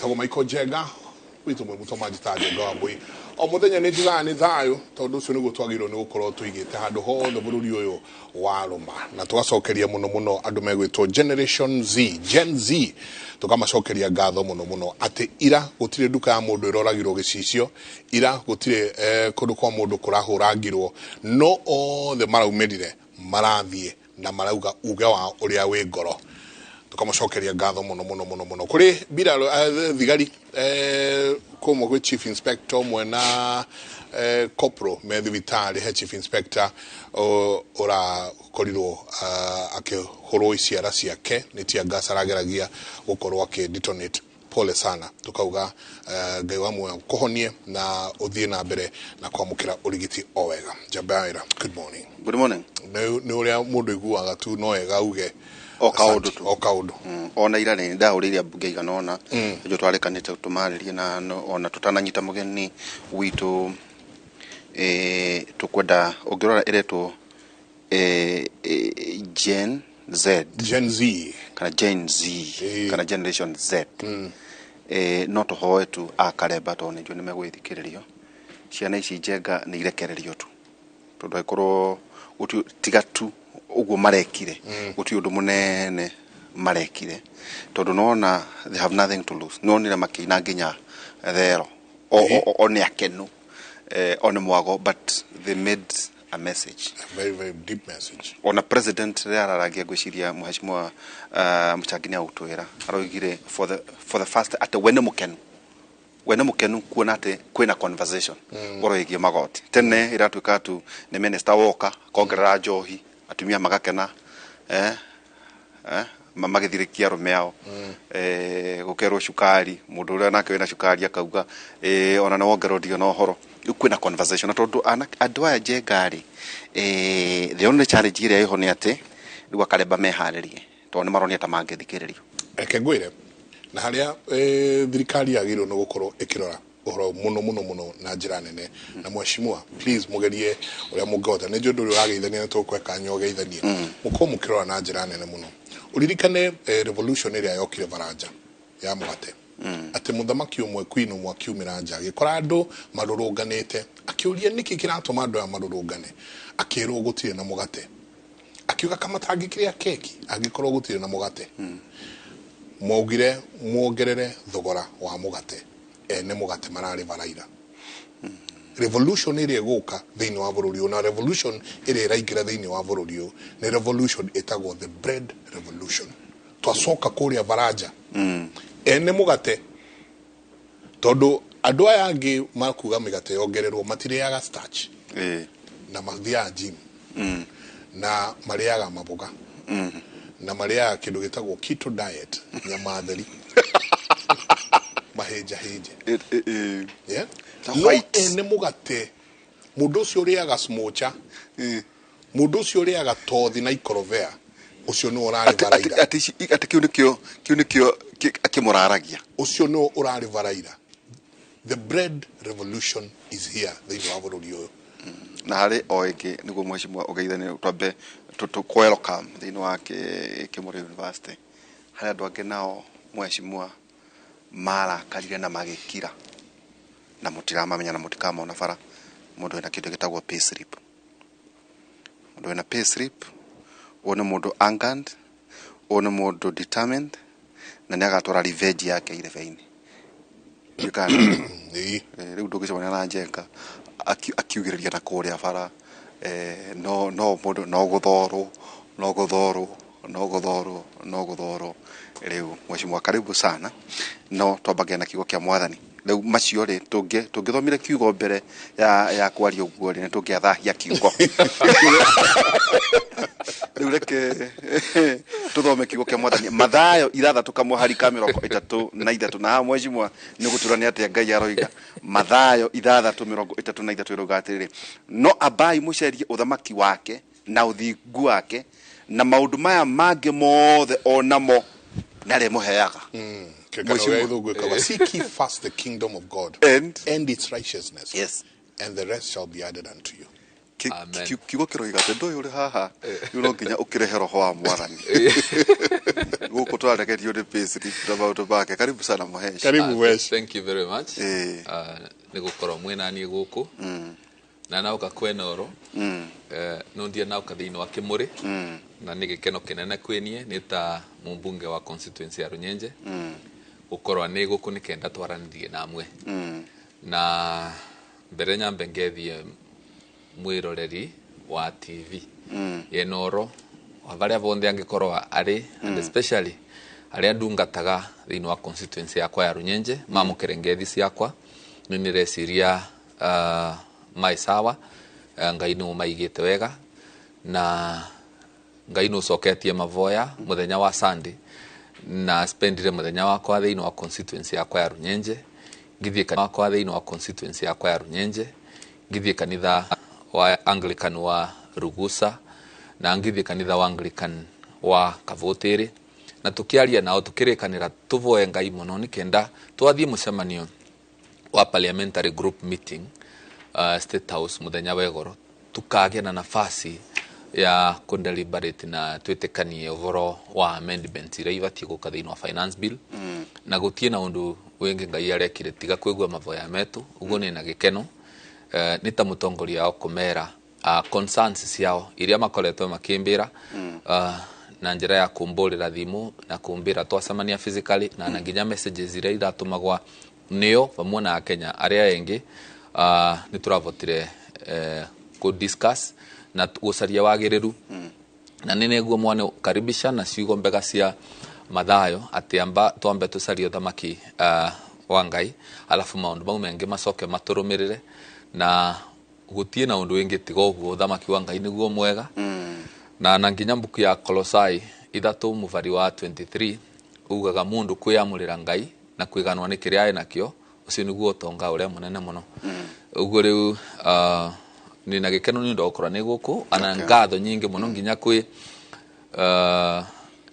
Nitago Michael Jega witu mwe mutomaji taje ngambui o muthenya ni njigaga ni thayo tondu ucio niguo twagirwo ni gukorwo tuigite handu hothe bururi uyu wa ruma na twacokeria muno andu megwitwo Generation Z Gen Z tukamacokeria ngatho muno ati ira gutire nduka ya mundu iroragirwo gicicio ira gutire kundu kwa mundu kurahurangirwo no othe maraumirire marathie na marauga uge wa uria wi ngoro tukamacokeria ngatho muno kuri bira thigari como gwe chief inspector mwena corporal medivitali he chief inspector ora korirwo akihoro iciara ciake nitia gas arageragia gukorwo akidetonate pole sana tukauga ngai wa muoyo kuhonie na uthie na mbere na kwamukira urigiti o wega Jabaira good morning ni uria mundu iguaga tu no wega uge o kaundu ona ira ni ndauriria mbunge iganona njo twarikanite tumaririe na ona tutananyita mugeni witu tukwenda ongirora iretwo Gen Z kana Generation Z no tuhoe tu akareba to njo ni megwithikiririo ciana ici njenga ni irekererio tu tondu ikorwo tiga tu uguo marekire guti undu munene marekire tondu nona they have nothing to lose no nira makina nginya thero oni akenu on mwago but they made a message, a very deep message. On a president araragia gwiciria mheshimiwa mchangini autwira aroigire for the first at wene mukenu kuona ate kwina conversation oroigie magoti tene iratwika tu ne minister woka kongerera njohi atumia magakena magithirikia rumeao gukerwo shukari mundu uria nake wina shukari akauga ona na wongerwo dio no horo kwina conversation tondu andu aya jengari the only challenge ire iho ni ate riwa kareba meharirie tondu ni maronia ta mangithikiririo ngwire na haria thirikari yagirwo no gukorwo ikirora uhoro muno na njira nene na mheshimiwa please mugerie uria mungota ne njo nduri wageithania tukweka nyogeithanie muko mukirora na njira nene muno uririkane revolution area yokire Baranja ya Mugate ati muthamaki umwe Queen umwe akiumira nja gikora andu marurunganite akiuria niki kiratuma andu marurungane akirwo gutire na Mugate akiuga kama tangikiria keki agikorwo gutire na Mugate mwogire muongerere thogora wa Mugate ene Mugate marari baraira revolution iri guka thiini wa bururi na revolution iri iraingira thiini wa bururi ni revolution etagwo the bread revolution twacoka kuria Baranja ene Mugate tondu andu aya angi makuga migate yongererwo matiriaga starch na mathia gym na mariaga maboga na maria kindu gitagwo keto diet nyama theri maheja yeah no ene Mugate mundu ucio riaga smocha mundu ucio riaga tothi na ikorovea ucio no urari baraira ati kiu nikio akimuraragia ucio no urari baraira the bread revolution is here the wabururi uyu na hari oike niguo mheshimiwa ugeithane twambe to welcome thini wa Kimuri University hari andu angi nao mheshimiwa mara kalire na magikira na mutiramamenya na mutikama ona bara mundu ena kindu gitagwo pay slip mundu ena pay slip ona mundu angand ona mundu determined na nyagatwara revenge yake ile veini yukana riu ndugicona na njenga akiugiriria na kuria bara no mundu no guthoro riu mheshimiwa karibu sana no twambage na kigo kia mwathani riu macio ri tungithomire kiugo mbere ya kwaria uguo ri tungiathahia kiugo riu reke tuthome kigo kia mwathani Mathayo 6:33 na mheshimiwa ni guturania ati Ngai aroiga Mathayo 6:33 iroga atiri no abai mucerie uthamaki wake na uthingu wake na maundu maya mange mothe onamo nare muheaga seek ye first the kingdom of God and its righteousness, yes, and the rest shall be added unto you. Kigo kiroiga tendo yuri haha yuno nginya ukirehero ho wa mwarani guko twarekerio ni pastry about bake. Karibu sana Muhesh. Karibu Wesh. Thank you very much. Nĩ gũkorwo mwena niĩ gũkũ na nauka kwenoro no ndia nauka thĩinĩ wa Kĩmũrĩ na nĩ gĩkeno kĩnene kwĩniĩ nĩ ta mũmbunge wa constituency ya Runyenje gũkorwo nĩ gũkũ nĩ kenda twaranĩrie namwe na mbere nyambe ngethie mwĩroreri wa TV yenoro varia vonthe angĩkorwo arĩ and especially arĩa ndungataga thĩinĩ wa constituency yakwa ya Runyenje mamũkĩre ngethi ciakwa nĩ nĩreciria maisawa Ngai nĩ ũmaigĩte wega na Ngai nĩ ũcoketie mavoya mũthenya wa Sunday na spendire mũthenya wakwa thĩinĩ wa constituency yakwa ya Runyenje ngithie kanitha wakwa thĩinĩ wa constituency yakwa ya Runyenje ngithie kanitha wa Anglican wa Rugusa na ngithie kanitha wa Anglican wa Kavoteri na tukiaria nao tukirikanira tuvoe Ngai muno nikenda twathie mucemanio wa parliamentary group meeting State House muthenya wegoro tukagĩa na nafasi ya kundeliberate na twetekanie ũhoro wa amendment iria ibatie gũka thĩinĩ wa finance bill na gũtie na undu wengi Ngai arekire tiga kwigua mavoya metu uguo nĩ na gĩkeno nĩ ta mũtongoria wa kumera concerns ciao iria makoretwo makimbira na njira ya kumbũrĩra thimũ na kumbĩra twacemania physically na nginya messages iria iratumagwa nĩo vamwe na Kenya arĩa engĩ nĩ turavotire ku discuss na gũcaria wagĩrĩru na nĩ neguo mwane karibisha na ciugo mbega cia mathayo atĩ amba twambe tucarie ũthamaki wa Ngai alafu maũndũ mau mengĩ macoke matũrũmĩrĩre na gũtie na ũndũ wĩngĩ tiga ũguo ũthamaki wa Ngai nĩguo mwega na nginya mbuku ya Kolosai 3 mũvari wa 23 ugaga mũndũ kwĩyamũrĩra Ngai na kwĩganwo nĩ kĩrĩa enakĩo ũcio nĩguo ũtonga ũrĩa mũnene mũno ũguo rĩu nina gĩkeno nĩ ndokora nĩ gũkũ ana ngatho nyingĩ mũno nginya kwĩ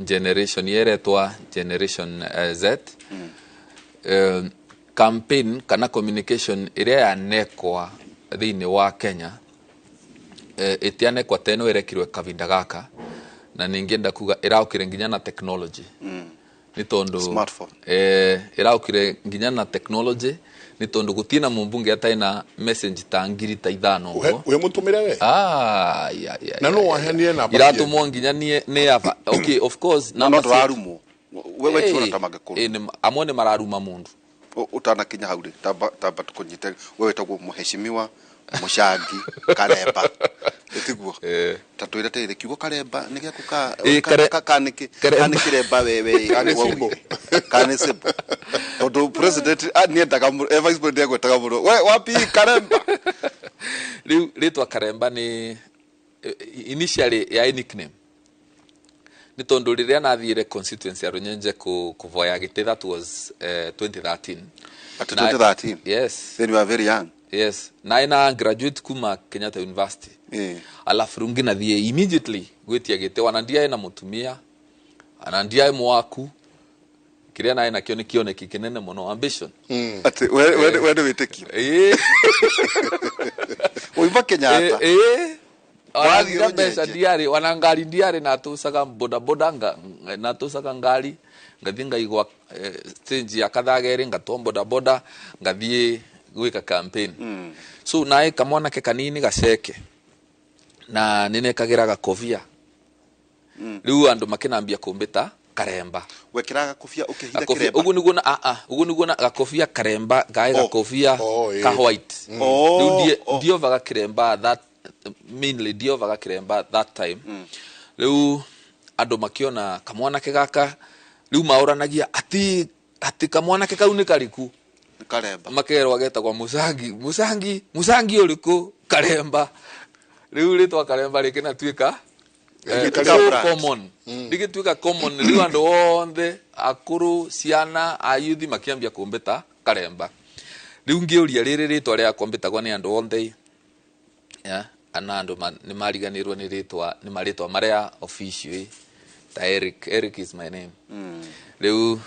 generation yeretwa generation Z campaign kana communication ĩrĩa yanekwa thĩinĩ wa Kenya ĩtianekwa teno ĩrekirwe kavinda gaka na ningĩenda kuga ĩraukire nginya na technology nĩ tondũ smartphone ĩraukire nginya na technology nĩ tondũ gũtina mũmbunge ataina message ta ngiri ta 5 ũguo we mũtumire we na no wahenie na iratumwo nginya nĩ ava okay of course na no twarumwo wewe tuna tamagekuru amwe nĩ mararuma mundu utanakinya hauri tamba tukunyite wewe tagwo muheshimiwa mushangi karemba etiguo tatwira tete kiugo karemba nige kuka kanikiremba wewe kanisibo tondu president aniendaga vice president agwetaga muno we wapi karemba ritwa karemba ni initially ya nickname ni tondu riria nathire constituency ya Runyenje kuvoya gite that was 2013 at 2013 yes then you are very young yes na ina graduate kuma Kenyatta University alafu rungi na thie immediately gwetia gite wanandia na mutumia anandia mwaku kiria na ina kio nikioneki kinene muno ambition ati we witekio uiva Kenyatta wathira mbeca ndiari wanangari ndiari na tusaga boda na tusaga ngari ngathi ngaigwa stage ya kathageri ngatombo boda ngathie gwika campaign so nae kamwana ke kanini gaceke na ninekagira gakofia riu andu makinambia kumbita karemba wekiraga kofia ukihitha kiremba ugu niguo na gakofia karemba gae gakofia ka white riu dio vaga kiremba that mainly dio vaga kiremba that time riu andu makiona kamwana ke gaka riu mauranagia ati kamwana ke kau ni kariku karemba makero ageta kwa musangi uriku karemba riu ritwa karemba rikina twika common digituika common riu andu onthe akuru ciana ayuthi makiambia kumbeta karemba riu ngiuria riri ritwa ria kumbetagwa ni andu onthe ana andu ni mariganirwo ni ritwa ni maritwa maria official ta Eric is my name riu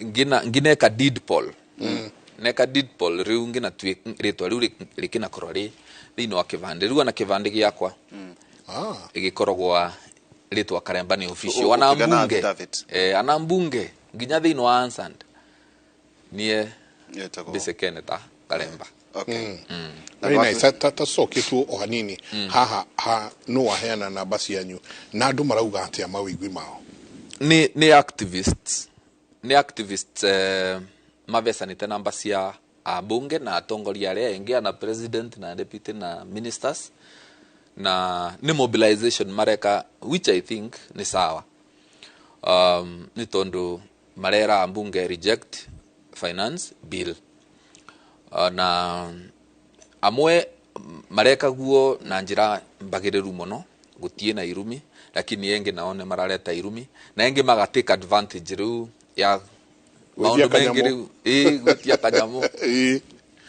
ngina deed poll neka did Paul riu ngina ritwa riu rikina korori thĩinĩ wa kivande riu na kivande giakwa igikoragwa ritwa Karemba ni official ana mbunge ana mbunge nginya thini wa ansand nie bisekene ta Karemba. Okay. Very nice. Tacoke tu o hanini haha no aheana namba cianyu na andu marauga atia mawigwi mao ni activists mavesanite namba cia abunge na atongoria aria engi na president na deputy na ministers na ni mobilization mareka, which I think ni sawa. Ni tondu marera ambunge reject finance bill na amwe mareka guo na njira mbagiriru muno gutie na irumi, lakini engi naone marareta irumi na engi magatake advantage riu ya maundu mengi riu gutia kanyamu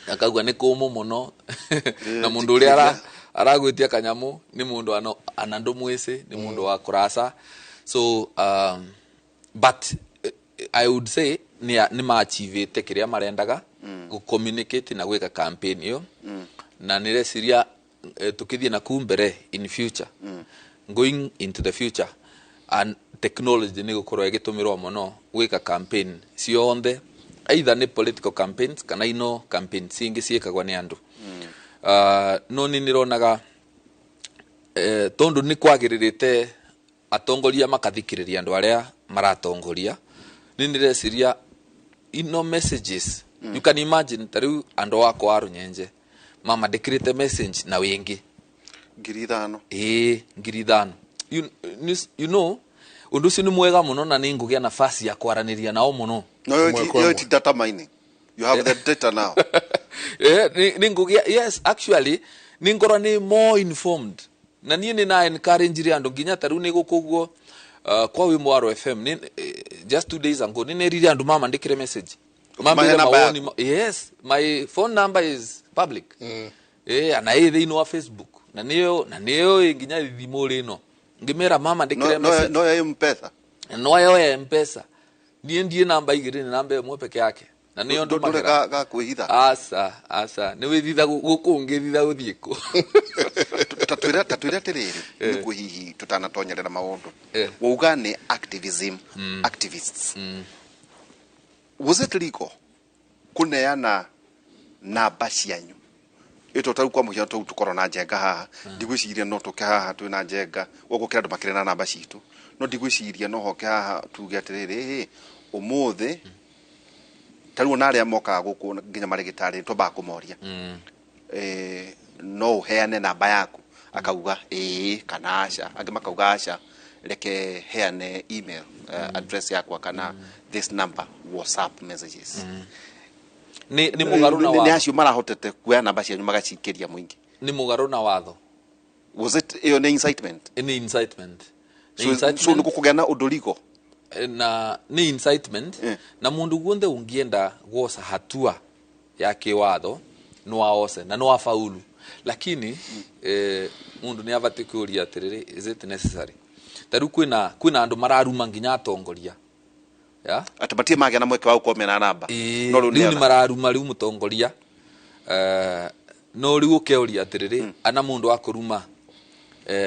akagwa ni kumu muno na mundu uria aragwitia kanyamu ni mundu anandu mwese ni mundu wa kurasa. So but I would say ni maachievete kiria marendaga ku communicate na gweka campaign yo na niresiria tukithie na kumbere in future going into the future and technology ni gukorwo igitumirwo muno gweka campaign cionthe either ni political campaigns kana ino campaigns singi ciekagwa ni andu no ni nironaga tondu ni kwagiririte atongoria makathikiriria andu aria maratongoria ni niresiria ino messages you can imagine tariu andu wako arunyenje mama decrete message na wingi ngiri thano you know undu sinu mwega muno na ni ngugia nafasi ya kwaraniria nao muno no yo data mining you have the data now ni ngugia yes actually ni ngoro ni more informed na ni na encourage andu nginya taru ni gukuguo kwa wi mwaro FM just 2 days ago ni riri andu mama ndikire message mama yes my phone number is public ana thini wa Facebook na niyo nginya thimuri no ngimera mama ndikire message no ya mpesa ndie namba igire ni namba imwe peke yake na niyo ndo ga kuhitha asa ni withitha gukungithitha guthiku tatwira tiriri ni kuhihi tutanatonyerera maundu wauga ni activism activists was it legal kuneana namba cianyu ito taru kwa muhiano tukoro na njenga haha ndigwiciria no tuke haha twina njenga gukira andu makire na namba citu no ndigwiciria no hoke haha tuge atiriri umuthi taru na aria moka guku nginya marigitari twamba kumoria no heane namba yaku akauga kana aca angi makauga aca reke heane email address yakwa kana this number WhatsApp messages ni mugaru na watho ni acio marahotete kuya namba cianyu magacikiria muingi ni mugaru na watho was it your incitement so nikukugea na udoligo na ni incitement na mundu guothe ungienda gosa hatua ya kiwatho no aose na no afaulu lakini mundu ni avati kuria atiriri is it necessary taru kwina andu mararuma nginya atongoria ya atabatie magena mweke wa ukomena namba no ni mararuma riu mutongoria no riu ukeuria atiriri ana mundu akuruma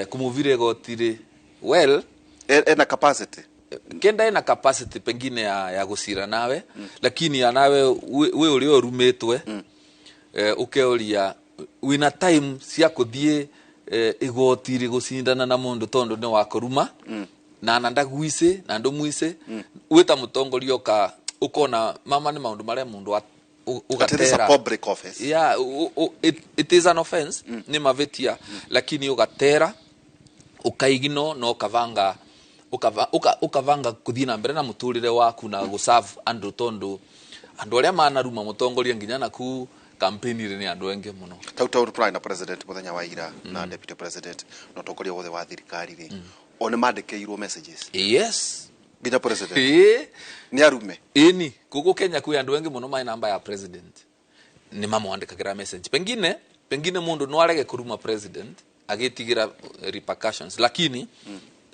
kumuvire gotiri well ena capacity kenda ena capacity pengine ya gusira nawe lakini anawe we uri orumetwe ukeuria wina time cia kuthie igotiri gusindana na mundu tondu ni wakuruma na nanda gwise na ndu mwise wita mutongoria ukona mama ni maundu maria mundu ugatera public office yeah it is an offense ni mavetia lakini ugatera ukaigino no ukavanga kuthina mbere na muturire waku na guserve andu tondu andu aria manaruma mutongoria nginya naku campaign ire ni andu enge muno tau prime president muthenya wa ira na deputy president no tongoria wothe wa thirikari ri one mandikeirwo messages yes bina president ni arume ni kuko Kenya ku andu enge muno mai namba ya president ni mamwandikagira message pengine mundu no arege kuruma president agetigira repercussions lakini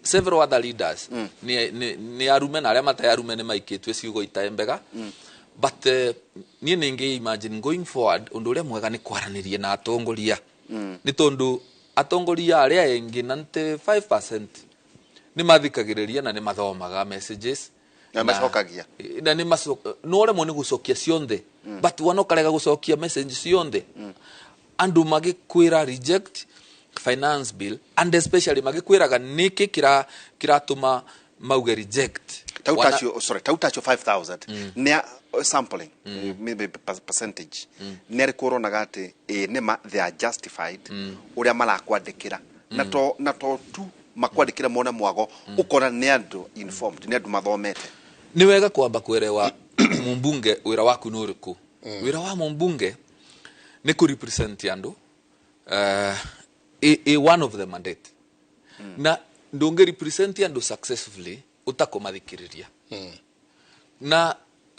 several other leaders ni arume na aria matayarume ni maikitwe ciugo itaembega but ni ninge imagine going forward undu uria mwega ni kwaraniria na atongoria ni tondu atongoria aria engi 95% ni mathikagiriria na ni mathomaga messages na macokagia na ni no remo ni gucokia cionthe but wanokarega gucokia messages cionthe andu magikwira reject finance bill and especially magikwiraga niki kiratuma mauge reject tautacho 5000 ne sampling maybe percentage ne corona gati nema they are justified uria marakwandikira na to tu makwandikira mona mwago ukora ne andu informed ne andu mathomete ni wega kwamba kwerewa mumbunge wira waku ni uriku wira wa mumbunge ni ku represent andu one of the mandate na ndonge represent andu successfully utakomathikiriria na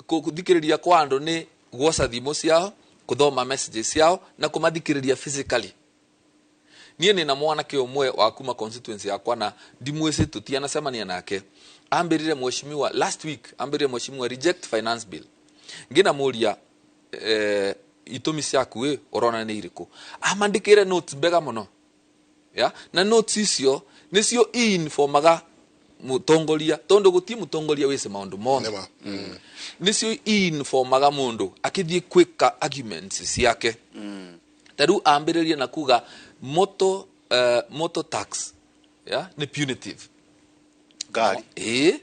kuthikiriria kwa andu ni gwoca thimo ciao kuthoma messages ciao na kumathikiriria physically nie ni na mwana ke umwe wa kuma constituency yakwa na ndimwese tutiana semania nake ambirire mheshimiwa last week ambirire mheshimiwa reject finance bill ngina muria itumi ciaku orona ni iriku amandikire notes bega muno ya na notes icio nicio informaga mutongoria tondo guti mutongoria wese maundu mono nicio informaga mundu akithie quick arguments ciake taru ambiririe na kuga moto tax ya ni punitive gari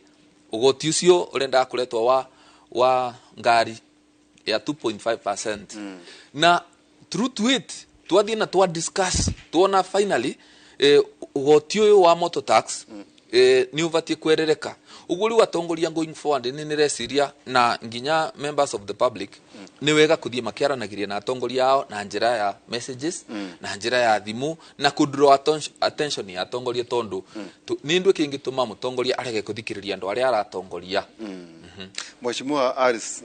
ugoti ucio urenda kuletwa wa ngari ya 2.5% na through to it twathie na twa discuss tuona finally ugoti uyu wa motor tax ni uvatie kwerereka uguri watongoria going forward ni niresiria na nginya members of the public ni wega kuthie makiaranagiria na atongoria yao na njira ya messages na njira ya thimu na kudraw attention ya atongoria tondu ni ndwe kingituma mutongoria arege kuthikiriria andu aria aratongoria Mheshimiwa Aris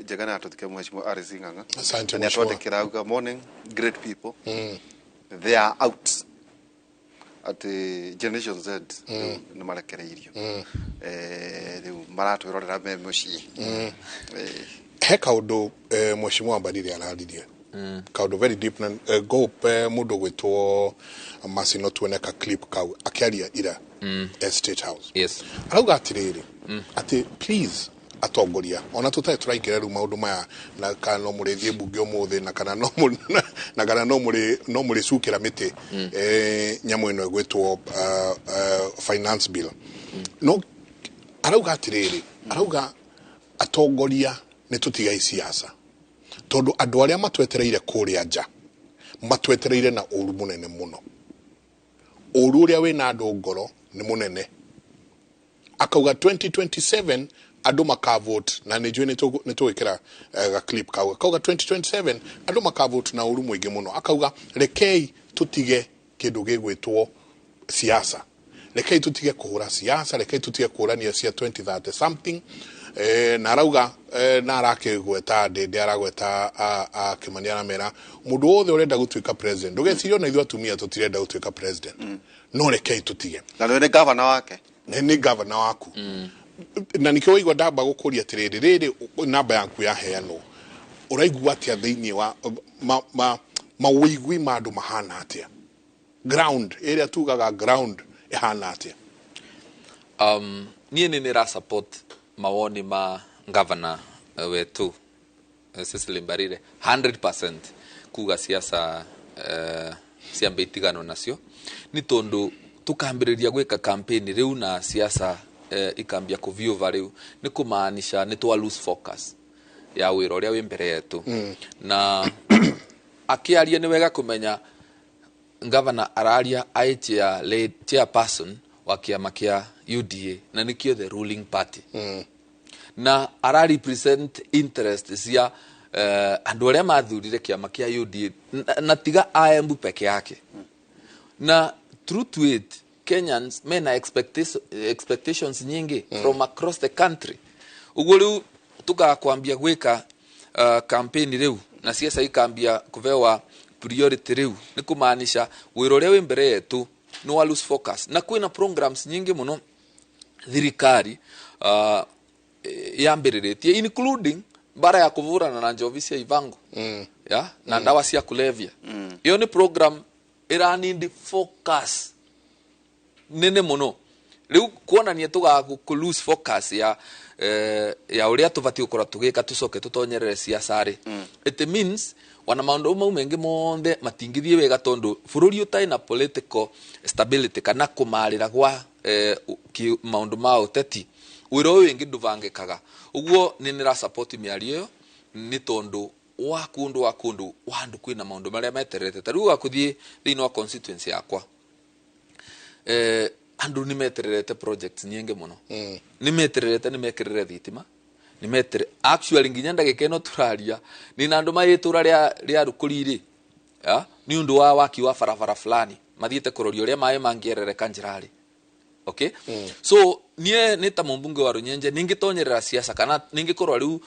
jagana atuthike Mheshimiwa Aris Ng'ang'a asante ni atwathikira auga morning great people they are out at Generation Z ni marekereirio riu maratwirorera me mucii he kaundu mheshimiwa Mbadili araririe kaundu very deep na go pe mundu gwitwo Masino tuoneka clip kau akiaria ira State House yes arauga atiriri ati please atongoria ona tutai turaikira ru maundu maya na kana no murithie bunge umuthi na kana no muri cukira miti nyamu ino gwitwo finance bill no arauga atiriri arauga atongoria ni tutigai siasa tondu andu aria matwetereire kuria nja matwetereire na uru munene muno uru uria wina andu ngoro ni munene akauga 2027 andu makavote na nijue nitugikira ga clip kau akauga 2027 andu makavote na uru mwingi muno akauga rekei tutige kindu gigwitwo siasa rekei tutige kuhura siasa rekei tutige kurania cia 2030 something na arauga na arakigweta ndi aragweta akimania na mera mundu wothe urenda gutuika president ndugecirio na ithu atumia tutirenda gutuika president no rekei tutige na ni governor wake ni governor waku na nikio igwa ndamba gukuria tiriri riri namba yaku ya heano uraigua atia thiini wa mawigwi mandu mahana atia ground area tugaga ground ihana atia nie ni ra support mawoni ma governor wetu Cecily Mbarire 100% kuga siasa ciambe itigano nacio ni tondu tukambiriria gwika campaign riu na siasa ikambia kuviuva riu ni kumaanisha ni twa lose focus ya wira uria wi mbere yetu na akiaria ni wega kumenya governor araria aitia chairperson wa kiama kia UDA na nikio the ruling party na ara represent interest cia andu aria mathurire kiama kia UDA na tiga aembu peke yake na true to it Kenyans mena expectations nyingi from across the country uguru tukakwambia gwika campaign riu na siasa ikambia kuvewa priority riu ni kumaanisha wiro ria wi mbere yetu no wa lose focus na kwina programs nyingi muno thirikari yambiriretie including bara ya kuvurana na njovi cia ivango ya na ndawa cia kulevya iyo ni program ira need focus nene muno riu kuonania ku lose focus ya uria tubati ukora tugika tucoke tutonyerere siasa ri it means wana maundu mau mengi monde matingithie wega tondu bururi utai na political stability kana kumarira gwa maundu ma uteti wiro wingi nduvangikaga uguo ninira support miario ni tondu wa kundu wandu kwina maundu maria meterete tariu gakuthie thiini wa constituency yakwa andu ni meterete projects nyingi muno ni meterete ni mekirire thitima ni metere actually nginya ndagikeno turaria ni nandu mayitura ria rukuriri ni undu wa waki wa barabara fulani mathiete kuroria uria mai mangierereka njirari okay so nie nita mumbunge wa Runyenje ningitonyerera siasa kana ningikorwa riu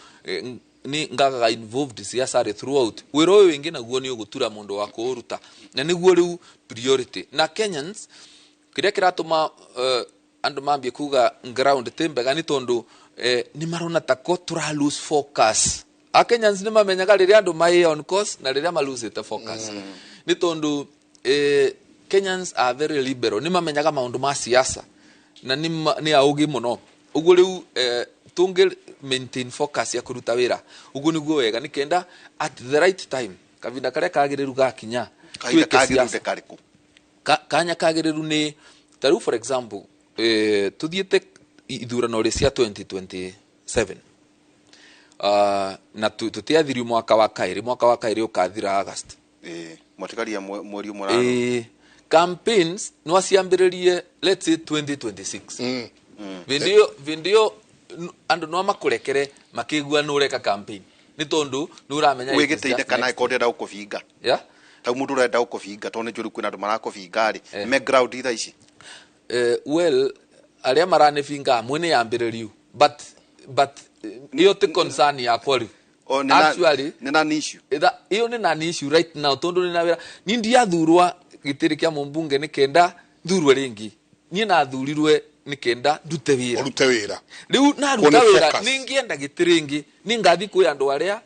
ni ngaga involved siasa throughout wiro wingi naguo ni ugutura mundu wa kuruta na niguo riu priority na Kenyans kiria kiratuma andu mambie kuga ground tembega ni tondu ni marona tako tura lose focus Kenyans ni mamenyaga riria andu mai on course na riria ma lose the focus ni tondu Kenyans are very liberal ni mamenyaga maundu ma siasa na ni augi muno uguo riu tunge maintain focus ya kuruta wira uguo niguo wega ni kenda at the right time kavinda karia kagiriru gakinya kagiriru kariku kanya kagiriru ni taru for example tuthiete ithurano ria cia 2027 na tutiathiri mwaka wa kairi ukathira August mwatikaria mweri umwe campaigns no asiambiririe let's say 2026 video andu no makurekere makigua nureka campaign ni tondu nuramenya wigiteide kana ikondera ukuvinga ta mundu urenda ukuvinga tone njuru kwina andu marakuvinga ri me ground itha ici well aria maranivinga mwene yambiririu but iyo te concern ya kwari actually nina issue iyo ni na issue right now tondu ni na wira ni ndiathurwa gitiri kia mumbunge ni kenda thurwe ringi ni na thurirwe ni kenda ndute wira riu na ruta wira ningienda gitiringi ningathi kuya andu aria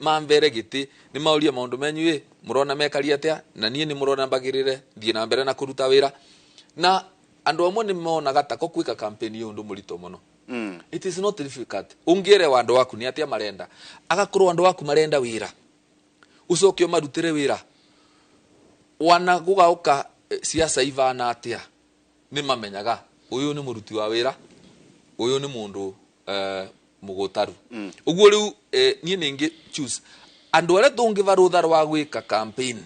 mambere giti ni mauria maundu menyu murona mekaria atia na nie ni murona mbagirire thie na mbere na kuruta wira na andu amwe ni monaga tako kwika campaign yo ndu murito muno it is not difficult ungiere wandu waku ni atia marenda agakorwo andu waku marenda wira ucokio marutire wira wana gugauka siasa ivana atia ni mamenyaga uyu ni muruti wa wira uyu ni mundu mugutaru uguo riu nie ningi choose andu aria tungiva rutha rwa gwika campaign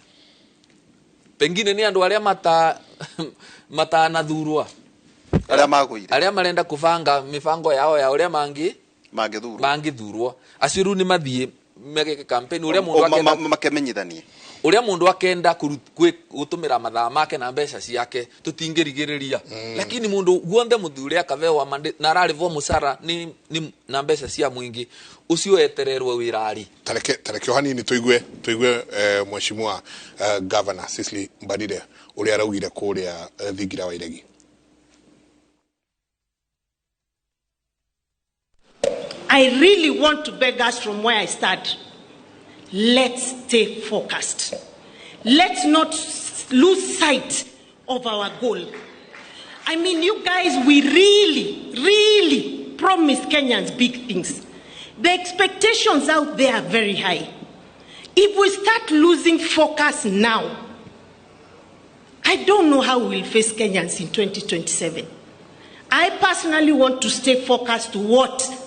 pengine ni andu aria matanathurwa aria marenda kubanga mifango yao ya uria mangithurwa acio riu ni mathie megeke campaign uria mundu akenda makemenyithanie uria mundu akenda gutumira mathaa make na mbeca ciake tutingirigiriria lakini mundu guonde muthuri akavewa na ararivwo musara ni na mbeca cia mwingi ucio etererwo wirari tareke hanini tuigue mheshimiwa governor Cecily Mbadide uria araugire kuria thingira wa iregi. I really want to beg us from where I start. Let's stay focused. Let's not lose sight of our goal. I mean, you guys, we really promise Kenyans big things. The expectations out there are very high. If we start losing focus now, I don't know how we'll face Kenyans in 2027. I personally want to stay focused to what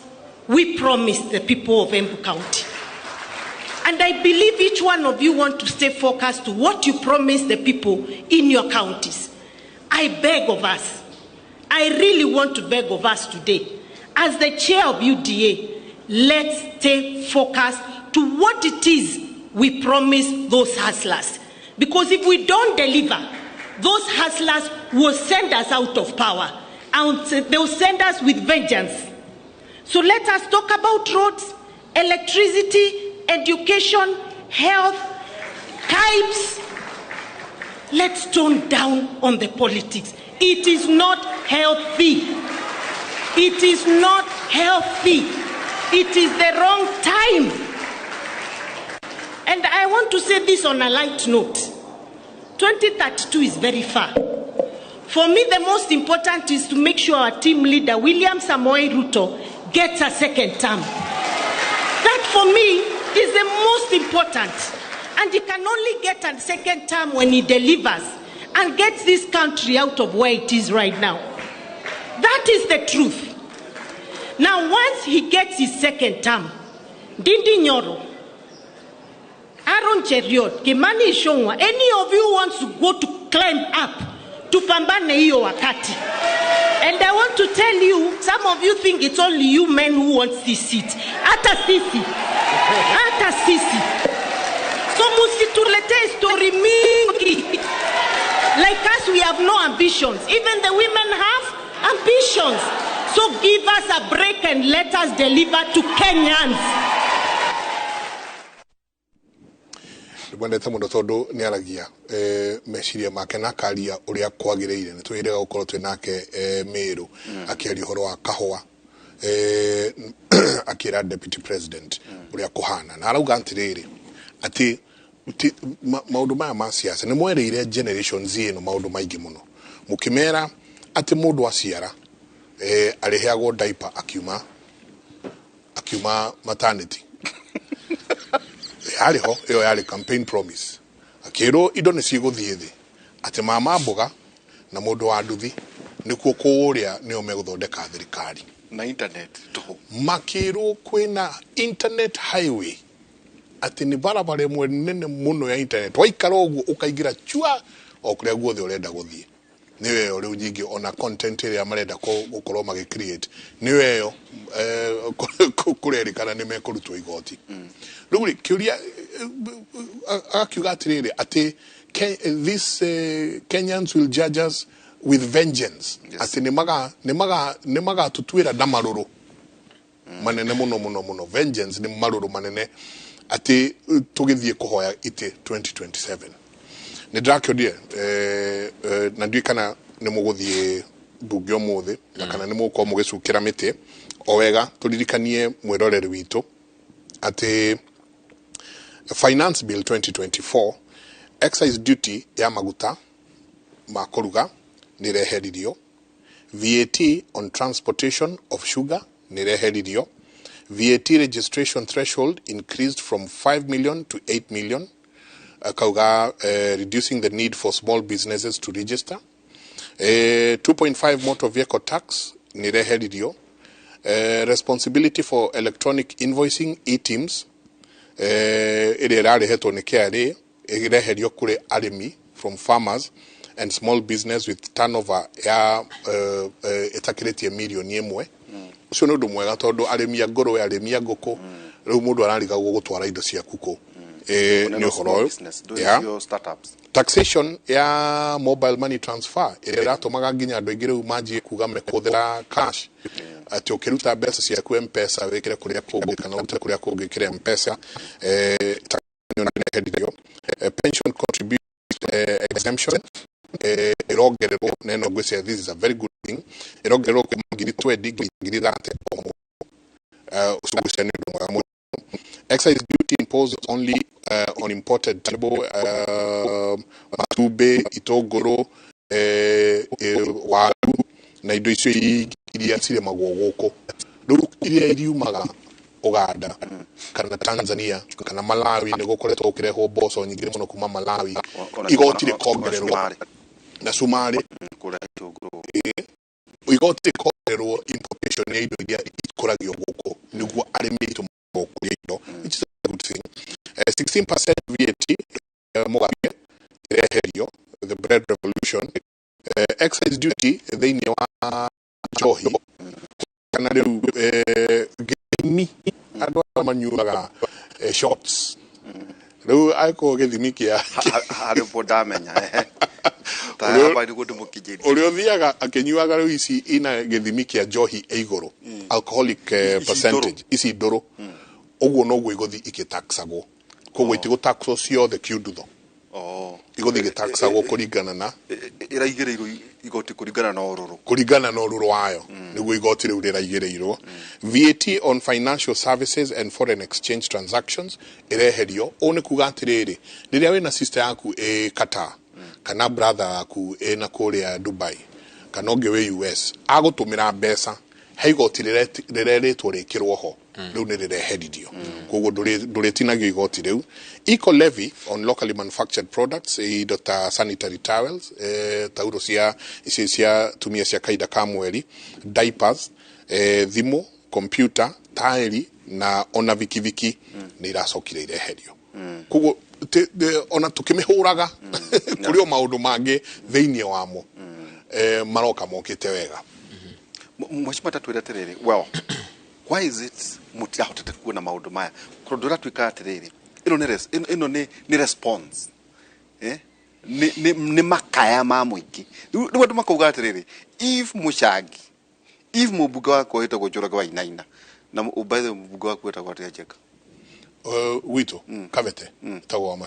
we promised the people of Embu County. And I believe each one of you want to stay focused to what you promised the people in your counties. I beg of us, I really want to beg of us today, as the chair of UDA, let's stay focused to what it is we promised those hustlers. Because if we don't deliver, those hustlers will send us out of power, and they will send us with vengeance. So let us talk about roads, electricity, education, health, tribes. Let's tone down on the politics. It is not healthy. It is not healthy. It is the wrong time. And I want to say this on a light note. 2032 is very far. For me, the most important is to make sure our team leader, William Samoei Ruto, gets a second term. That, for me, is the most important. And he can only get a second term when he delivers and gets this country out of where it is right now. That is the truth. Now, once he gets his second term, Dindi Nyoro, Aaron Cheriot, Kimani Ichung'wah, any of you wants to go to climb up, tupambane hiyo wakati. And I want to tell you, some of you think it's only you men who want this seat. Hata sisi. So musitulete story mingi. Like us, we have no ambitions. Even the women have ambitions. So give us a break and let us deliver to Kenyans. Mwendete muno tondu ni aragia meciria make na karia uria kwagiriire ni twirega gukorwo twinake miru akiaria horo wa kahua akira deputy president uria kuhana na arauga antiriri ati maundu maya ma siasa ni mwereire generation Z no maundu maingi muno mukimera ati mundu aciara ariheagwo diaper akiuma maternity hariho iyo yari campaign promise akiro indo ni ciguthie thi ati mama mboga na mundu wa nduthi nikuo kuria nio meguthondeka thirikari na internet to makiro kwina internet highway ati ni barabara imwe nene muno ya internet waikara uguo ukaigira chua o kuria guothe urenda guthie niwe yo riu nyingi ona content area marenda gukorwo magi create niwe yo kurerikana ni mekurutwo igoti ruguri kiuria akiuga atiriri ati this Kenyans will judge us with vengeance. Yes. Ati ni maga tutwira na maruru manene muno vengeance ni maruru manene ati tugithie kuhoya ite 2027 ni ndakiodia na ndui kana ni muguthie mbunge umuthi na kana ni muko mugicukira miti o wega turirikanie mwiroreri witu ati Finance Bill 2024 excise duty ya maguta makoruga nireheririo VAT on transportation of sugar nireheririo VAT registration threshold increased from 5 million to 8 million kauga reducing the need for small businesses to register 2.5 motor vehicle tax nireheririo responsibility for electronic invoicing e-teams ire rarehetwo ni KRA ireherio kuri arimi from farmers and small business with turnover ya etakirete million imwe ucio ni undu mwega tondu arimi ngorwe arimi nguku riu mundu ararigagwo gutwara indo cia kuku ni uhoro startups taxation ya mobile money transfer ire ratumaga nginya andu aingi riu manjie kuga mekuthira cash ati ukiruta mbeca ciaku M-Pesa wikire kuria kungi kana urute kuria kungi kire M-Pesa pension contribution exemption irogererwo neno gwese this is a very good thing irogererwo kwa ngiri 20 ngiri 30 usugusha ni ndo excise duty imposed only on imported table matube itogoro waru na indo icio iria cire magwoguko riu iria iriumaga Uganda kana Tanzania kana Malawi ni gukoretwo ukireho mboco nyingi muno kuma Malawi igotire kongererwo na Somali igotire kongererwo importation ya indo iria ikuragio guko niguo arimi tumokuria indo which is a good thing 16% VAT mugabe ireherio the bread revolution excise duty thini wa johi kana riu githimi andu manyuaga shots riu aiko githimi kia hari bodamenya tayaba ndi gutu mukijiri uri othiaga akinyuaga riu ici ina githimi kia johi eiguru alcoholic percentage ici nduru uguo noguo iguthi ikitaxagwo koguo itigutaxwo ciothe kiundutho iguthi gitaxagwo kuringana na iraigireirwo igoti kuringana na ururu wayo niguo igoti riu riraigireirwo VAT on financial services and foreign exchange transactions ireherio one kuga atiriri riria wina sister yaku Qatar kana brother aku ena kuria Dubai kana ongewe US agutumira mbeca heigoti rireretwo rikirwo ho riu ni rireheridio koguo nduritinagio igoti riu eco levy on locally manufactured products indo ta sanitary towels tauro cia tumia cia kaida ka mweri diapers thimu computer tairi na ona vikiviki ni iracokire ireherio koguo ona tukimihuraga kuri o maundu mangi thiini wamo maroka mokite wega mwashima tatu iraterere well why is it mutirahotete kuona maundu maya krodora twikaterere ino ni response ni makaya ma muingi ndu andu makauga aterere if mubuga wako ita gujuraga wa inaina na by the mubuga wako ita gwatia jeka wito kavete tawo wa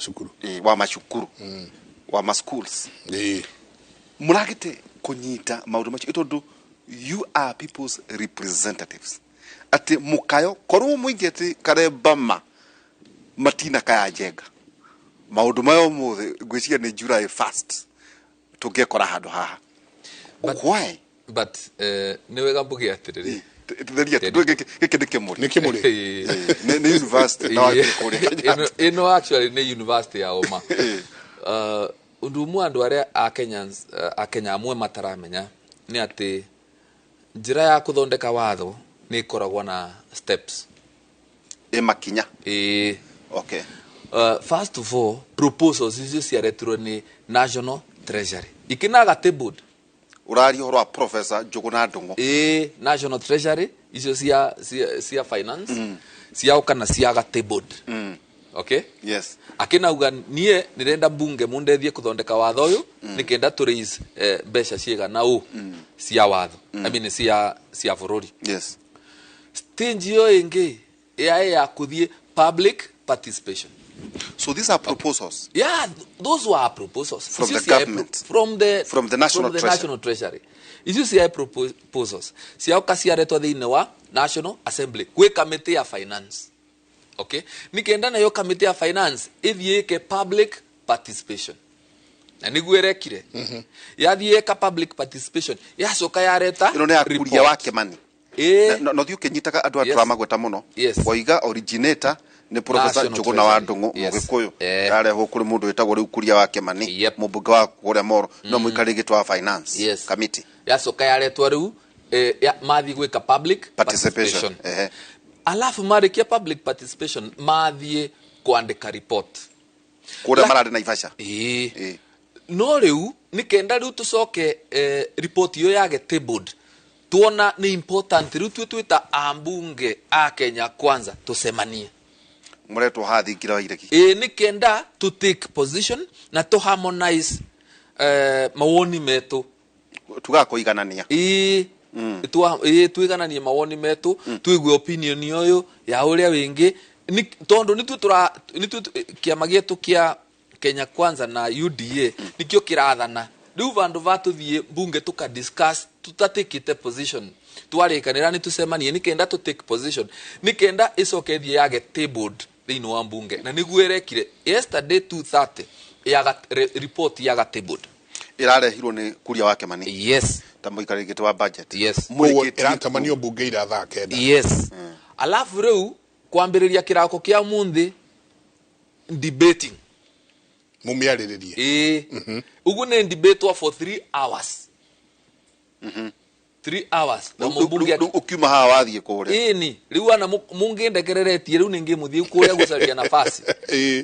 mashukuru wa maschools muragite kunyita maundu macho itondu you are people's representatives ati mukayo koru muingi ati karebama matina kaya jega maundu mayo muthe gwiciria ni July 1st tungekora handu haha why but ni wega mbuge atiriri nikimuri ni university na ino actually ni university ya Oma undu mu andu aria a Kenya amwe mataramenya ni ati njira ya kuthondeka watho ni ikoragwo na steps makinya okay first of all proposals icio ciaretirwo ni National Treasury ikinaga tabled urari horo wa Professor Njuguna Ndung'u National Treasury icio cia finance cia ukana ciaga tabled okay yes akinauga nie nirenda bunge mundethie kuthondeka watho uyu nikenda to raise besha ciega na cia watho I mean cia bururi yes stage yo ingi ya kuthie public participation. So these are proposals. Yeah, those were proposals from the government, from the National Treasury. Isu cia proposals cia ukasiaretwa thiine wa National Assembly kwe committee ya finance. Okay, nikenda na yo committee ya finance ithieke public participation na niguerekire yathieka public participation yacoka yareta ino ne akuria wake mani no thiu kenyitaga andu atramagweta muno waiga originator ni Professor Njuguna Ndung'u mugikuyu yareho kuri mundu witagwo riu kuria wake mani mubunge wa kuria moro no muikarigitwa wa finance committee yacoka yaretwa riu mathi gwika public participation alafu marikia public participation mathie kuandika report kuria marari na Ivasha no riu nikenda riu tucoke report yo yage tabled tuona ni important riu twita ambunge a Kenya kwanza tusemanie mureto hathi ngira ireki nikenda to take position na to harmonize mawoni metu tugakoiganania tuigananie mawoni metu tuigue opinion yoyo ya uria wingi tondu nitu kiama gitu kia Kenya kwanza na UDA nikio kirathana riu vandu vatuthie bunge tuka discuss tutatikite position twarikanira ni tusemanie nikenda to take position nikenda isokethie yage tabled thiini wa bunge na niguerekire yesterday 2:30 yaga report yaga tabled irarehirwo ni kuria wake mani yes tamuikarigite wa budget iratamanio bunge iratha kenda yes alafu riu kwambiriria kirako kia munthi debating mumiariririe ugu ne debate for 3 hours 3 hours na mbunge ukiuma hawa wathie kuria ni riu ana mungendekereretie riu ningi muthie kuria gucaria nafasi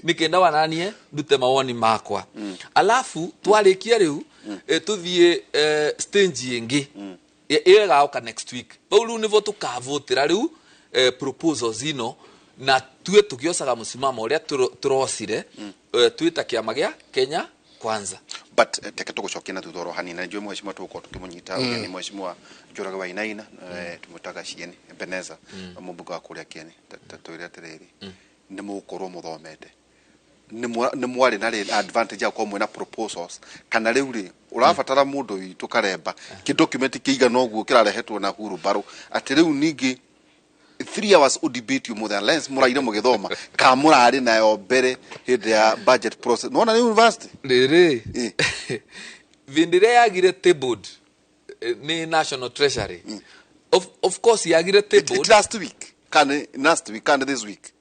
nikenda wananie ndute mawoni makwa alafu twarikia riu tuthie stage ingi igauka next week bau nivo tukavotira riu proposals ino na tuwe tukiosaga musimamo uria turosire twita kiama gia Kenya kwanza but teke tugucokia na tuthoro hanina njwe mweshimwa tuko tukimunyita ni mweshimwa Njuraga wa Inaina tumutaga cieni Beneza mumbuga wa kuria Kenya tatwire atiriri ni mukorwo muthomete ni mwari na advantage ya kwa mwena proposals kana riu ri urabatara mundu witu karemba ki document kiiga noguo kirarehetwo na huru baro ati riu ningi 3 hours o debate mu the lens muraire mugithoma ka murari nayo mbere hindi ya budget process no na university rere vindire yagire tabled ni National Treasury of course yagire tabled last week can this week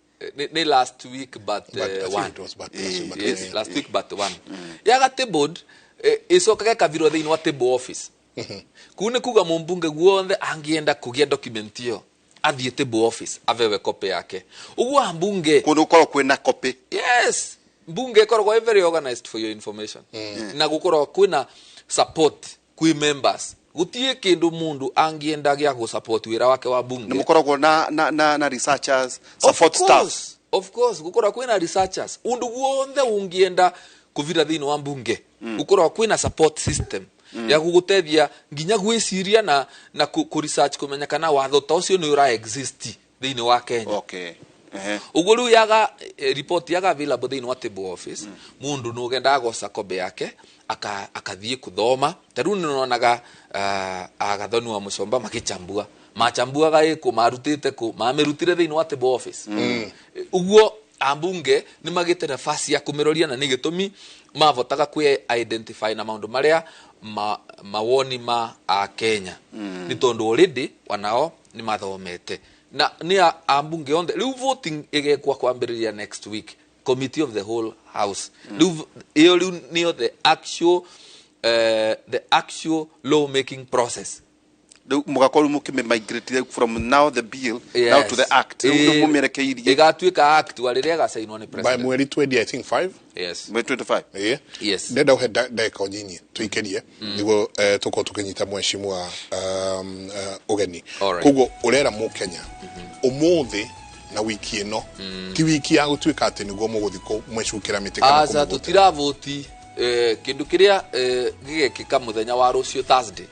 ni last week but one yes last week but one yaga tabled isoka kaviro thini wa table office kune kuga mumbunge guothe angienda kugia document iyo athie table office avewe copy yake ugwa mbunge kuno ukoro kwina copy yes mbunge korwo very organized for your information na gukorwo kwina support kwi members gutie kindu mundu angienda gya go support wira wake wa bunge nimukoragwo na researchers support staff of course gukorwo kwina researchers undu guothe ungienda kuvira thini wa mbunge gukorwo kwina support system ya gugutethia nginya gwiciria na ku research kumenya kana watho ta ucio ni ura exist thini wa Kenya okay uguru yaga report yaga available thini wa table office mundu no genda goca kobe yake akathie kuthoma taru ninonaga agathonu wa mucomba magichambua machambuaga iko marutite ku mamerutire thini wa table office uguo ambunge ni magite nafasi ya kumeroria na nigitumi mavotaga kwe identify na maundu maria mawoni ma a Kenya ni tondu already wanao ni mathomete na ni ambunge on the voting igekwa kwambiriria next week committee of the whole house ni the actual law making process mugakora mukime migrate from now the bill now to the act mumerekeirie igatuika act waliria gasainwa ni president by mweri 20 I think 5 yes mweri 25 yes ndenda uhe daika nyinyi tuikerie niguo tuko tukinyita mheshimiwa ugeni kugo urera mu Kenya umuthi na wiki ino ti wiki ya gutuika ati niguo muguthiko mwicukira mitika asa tutira voti kindu kiria gigekika muthenya wa rucio Thursday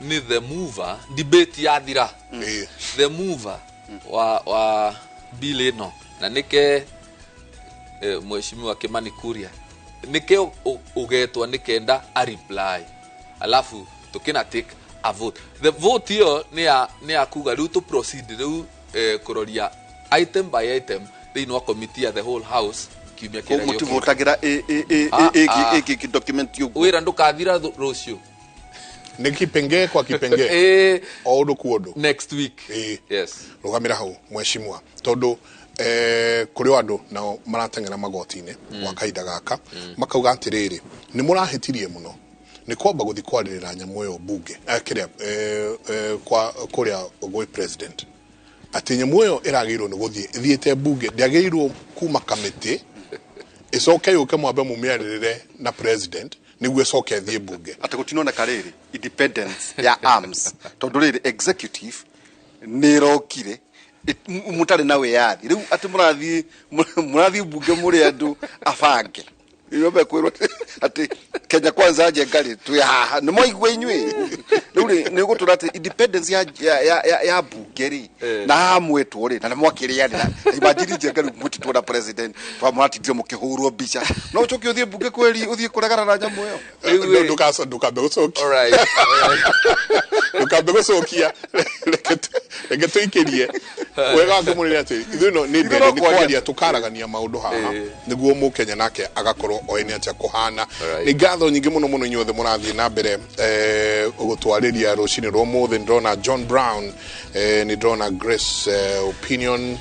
ni the mover debate ya thira the mover wa bill ino na nike mheshimiwa Kimani Kuria nike ugetwa nikenda a reply alafu tukina take a vote the vote hiyo ni akuga riu to proceed riu kuroria item by item thini wa committee ya the whole house kiumia kira mutu votagira document you wira ndukathira rucio ni kipenge kwa kipenge odo kuodo next week yes rugamira hau mheshimiwa tondu kuri andu nao maratengera magotine wa kaida gaka makauga atiriri ni murahitirie muno ni kwamba guthi kwarira nyamu yo bunge kiria kwa kuria ogwe president ati nyamu yo iragirwo ni guthi thiete bunge ndiagirwo kuma committee icoke yuke mwambe mumiarire na president niguo coke thie bunge atagutinona kariri independence ya arms tondu riri executive nirokire mutari nawe yari riu ati murathi bunge muri andu afange irobe kwirwo ati Kenya kwanza aje ngari tu ya ni moigwe inywe riu ni gutura ati independence ya bunge ri na mwetwo ri na mwakirianira imagine je ngari mutitwo na president twamwatithio mukihurwo bicha no choki uthie bunge kweli uthie kuregana na nyamu yo ndukambe gucokia alright ndukambe gucokia reke tuikirie wega ngumurire ati ithuno ni mbere ni kwaria tukaragania maundu haha niguo mu Kenya nake agakorwo oene atia kuhana ni gatho nyingi muno inyuothe murathie na mbere gutwariria rucini rwo muthe ndrona John Brown ni ndrona Grace Opinion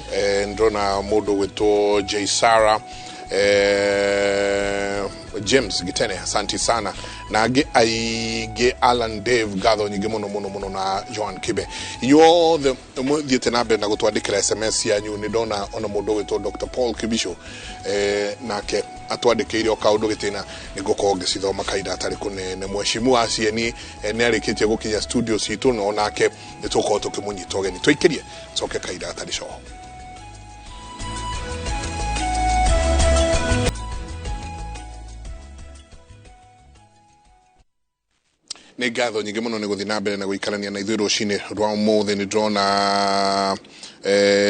ndrona mundu witwo J Sarah James Gitene asante sana na aige Alan Dave gatho nyingi muno na Joan Kibe inyuothe muthiete na mbere na gutwandikira SMS yanyu ni ndona ona mundu witwo Dr Paul Kibisho nake atwandikiire o kaundu gitina nigukorwo ngicithoma kaida atari kunene mheshimiwa acieni ni arikitie gukinya studio citu no nake nitukorwo tukimunyita ugeni twikirie coke kaida atari coho nĩ ngatho nyingĩ mũno nĩ gũthiĩ na mbere na gũikarania na ithuĩ rũcinĩ rwa ũmũthĩ nĩ ndĩrona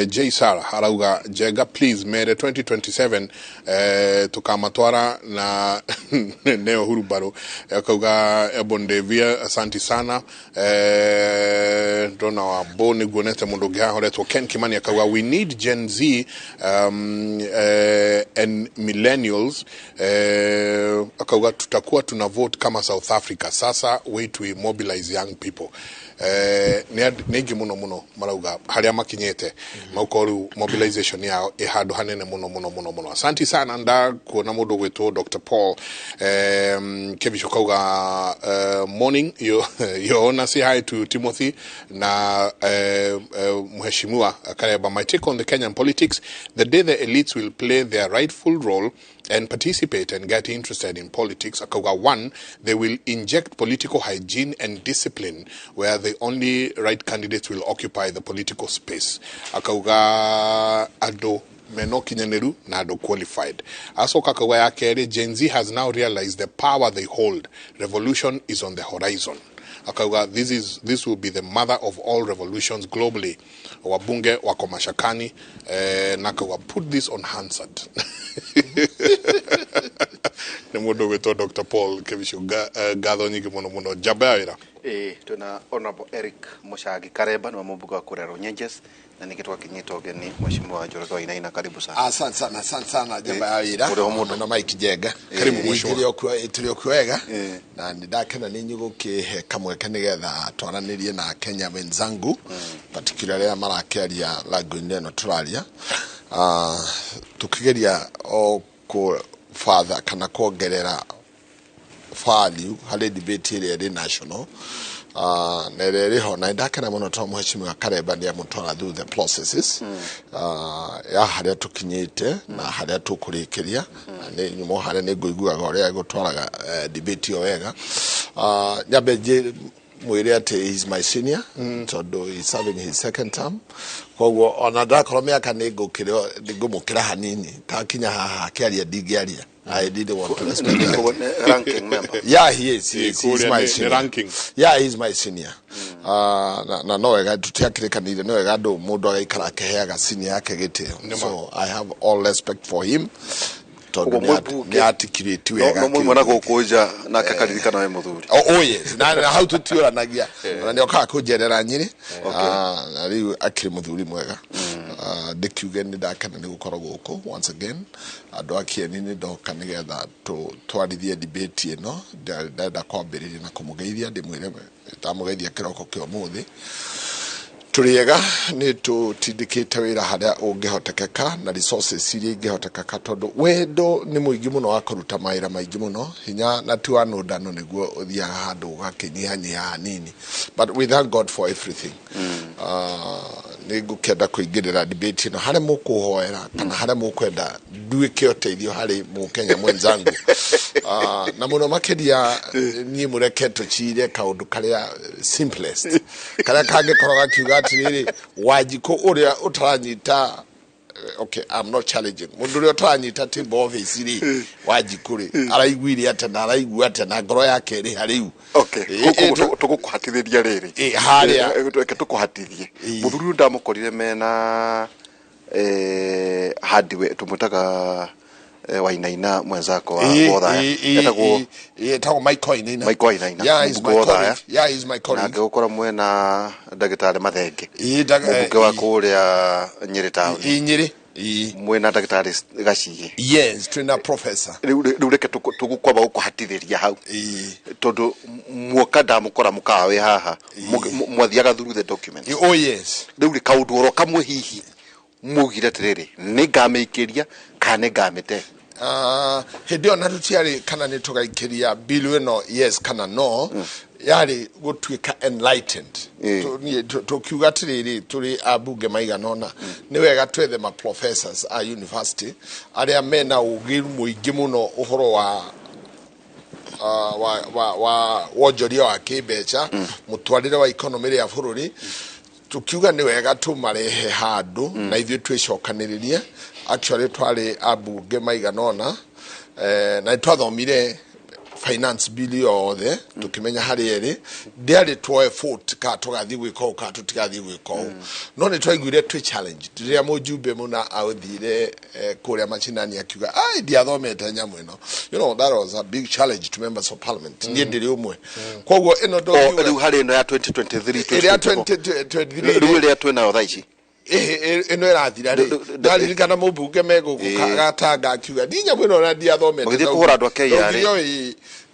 J Sarah arauga Jenga please mere 2027 tukamatwara na neo hurubaro akauga Ebondevia asanti sana ndona wa bo nĩ guonete mũndũ ũngĩ hahoretwo Ken Kimani akauga we need Gen Z and millennials akauga tutakuwa tuna vote kama South Africa sasa way to mobilize young people nĩ muno marauga harĩa makinyete maukoru mobilization yao handu hanene muno asanti sana nda kuona mundu gwitwo Dr. Paul Kevisho kauga morning your honor say hi to Timothy na mheshimiwa Kareba my take on the Kenyan politics the day the elites will play their rightful role and participate and get interested in politics. Akauga one, they will inject political hygiene and discipline where the only right candidates will occupy the political space. Akauga ado meno kinyaneru na ado qualified. Aso kakauga ya kere, Gen Z has now realized the power they hold. Revolution is on the horizon. Akauga this will be the mother of all revolutions globally. Wabunge wako mashakani nakauga put this on Hansard. Ni mundu wetwo Dr. Paul Kevisho gatho nyingi muno Jabaira tuna honorable Eric Mushagi Kareba na mumbuga wa Kurero Nyenjes na nikitwa kinyito geni mheshimiwa Njoroge Wainaina karibu sana. Asante sana Jabaira na Mike Jenga karibu mheshimiwa tuliokuwega na ndakena ninyi gukihe kamweke nigetha twaranirie na Kenya wenzangu particularly marakiaria language ino turaria tukigeria o ku father kana kuongerera value harĩ debate ĩrĩa ĩrĩ national na ĩrĩa ĩrĩho na ndakena mũno to mheshimiwa Kareba nĩ amũtwara through the processes ya harĩa tukinyĩte na harĩa tũkũrĩkĩria nĩ nyumo harĩa nĩ ngũiguaga ũrĩa gũtwaraga debate ĩyo wega nyambe mwĩre atĩ he is my senior tondũ he is serving his second term koguo ona ndakorwo mĩaka nĩ ngũmũkĩra hanini kakinya haha akĩaria ndingĩaria I didn't want to respect that. Ranking member. Yeah, he is. He's my senior. Ranking. Yeah, he's my senior. Na no wega tutiakirikanire no wega ndo mundu agaikara keheaga senior yake gitio. So I have all respect for him. Ni articulate wega. No mwana gukuja na kakaririkana we muthuri. Oh yes. Na how to tiuranagia. Na ndio ka kujerera nyiri. Na riu akiri muthuri mwega. Ndikiuge ni ndakana ni gukora guko once again andu akieni ni ndoka nigetha twarithie debate ino ndenda kwambiriria na kumugeithia ndimwire tamugeithia kiroko kio muthi turiega ni tutindikite wira haria ungihotekeka na resources iria ingihotekeka tondu wendo ni muingi muno wa kuruta maira maingi muno hinya na tu anodano niguo uthia handu gakinyihanyiha hanini but we thank God for everything ni ngukenda kuingirira debate ino haria mukuhoera kana haria mukwenda nduike uteithio hari mukenya mwenzangu na muno makiria ni mureke tuchire kaundu karia simplest karia kangikorwo gakiuga atiriri wajiko uria utaranyita okay I'm not challenging mundu uria utaranyita timbo office ri wajikuri araiguire ate na araigua ate na ngoro yake ri hariu okay tugukuhatithiria riri haria tukuhatithie muthuri ndamukorire mena hardware tumutaga Wainaina mwenzako wa Wotha etagwo Mike Wainaina yeah he's my colleague na ngokora mwena ndagitari Mathenge muke wa kuria Nyeri town Nyeri mwena ndagitari Gacige yes trainer professor riu reke tugukwamba gukuhatithiria hau tondu muoka ndamukora mukawe haha mwathiaga through the document oh yes riu kaundu oro kamwe hihi mugire tiriri ni ngamikiria kana ngamite hedio na tutiari kana ni tugaikiria bill ino yes kana no yari gutuika enlightened to kiuga tiriri turi abunge maiganona ni wega twethe ma professors a university aria mena ugiru muingi muno uhoro wa wonjoria wa kibecha mutwarire wa economy ya bururi tukiuga ni wega tumarehe handu na ithuĩ twicokanĩrĩrie actually twari abunge maiganona na twathomire finance bill yothe tukimenya hari eri ndiari twoe foot ka tugathi gwiko ka tutigathi gwiko no ni twaiguire twi challenge riria mujumbe muna authire kuria machinani akiuga ai ndiathomete nyamu ino that was a big challenge to members of parliament ni ndiri umwe kwoguo ino ndo riu hari ino ya 2023 ria 2023 riu twina thaici ino irathira ri ndari kana mubunge mego gatanga akiuga ndinya mwino na ndiathomete magithie kuhura andu akeiari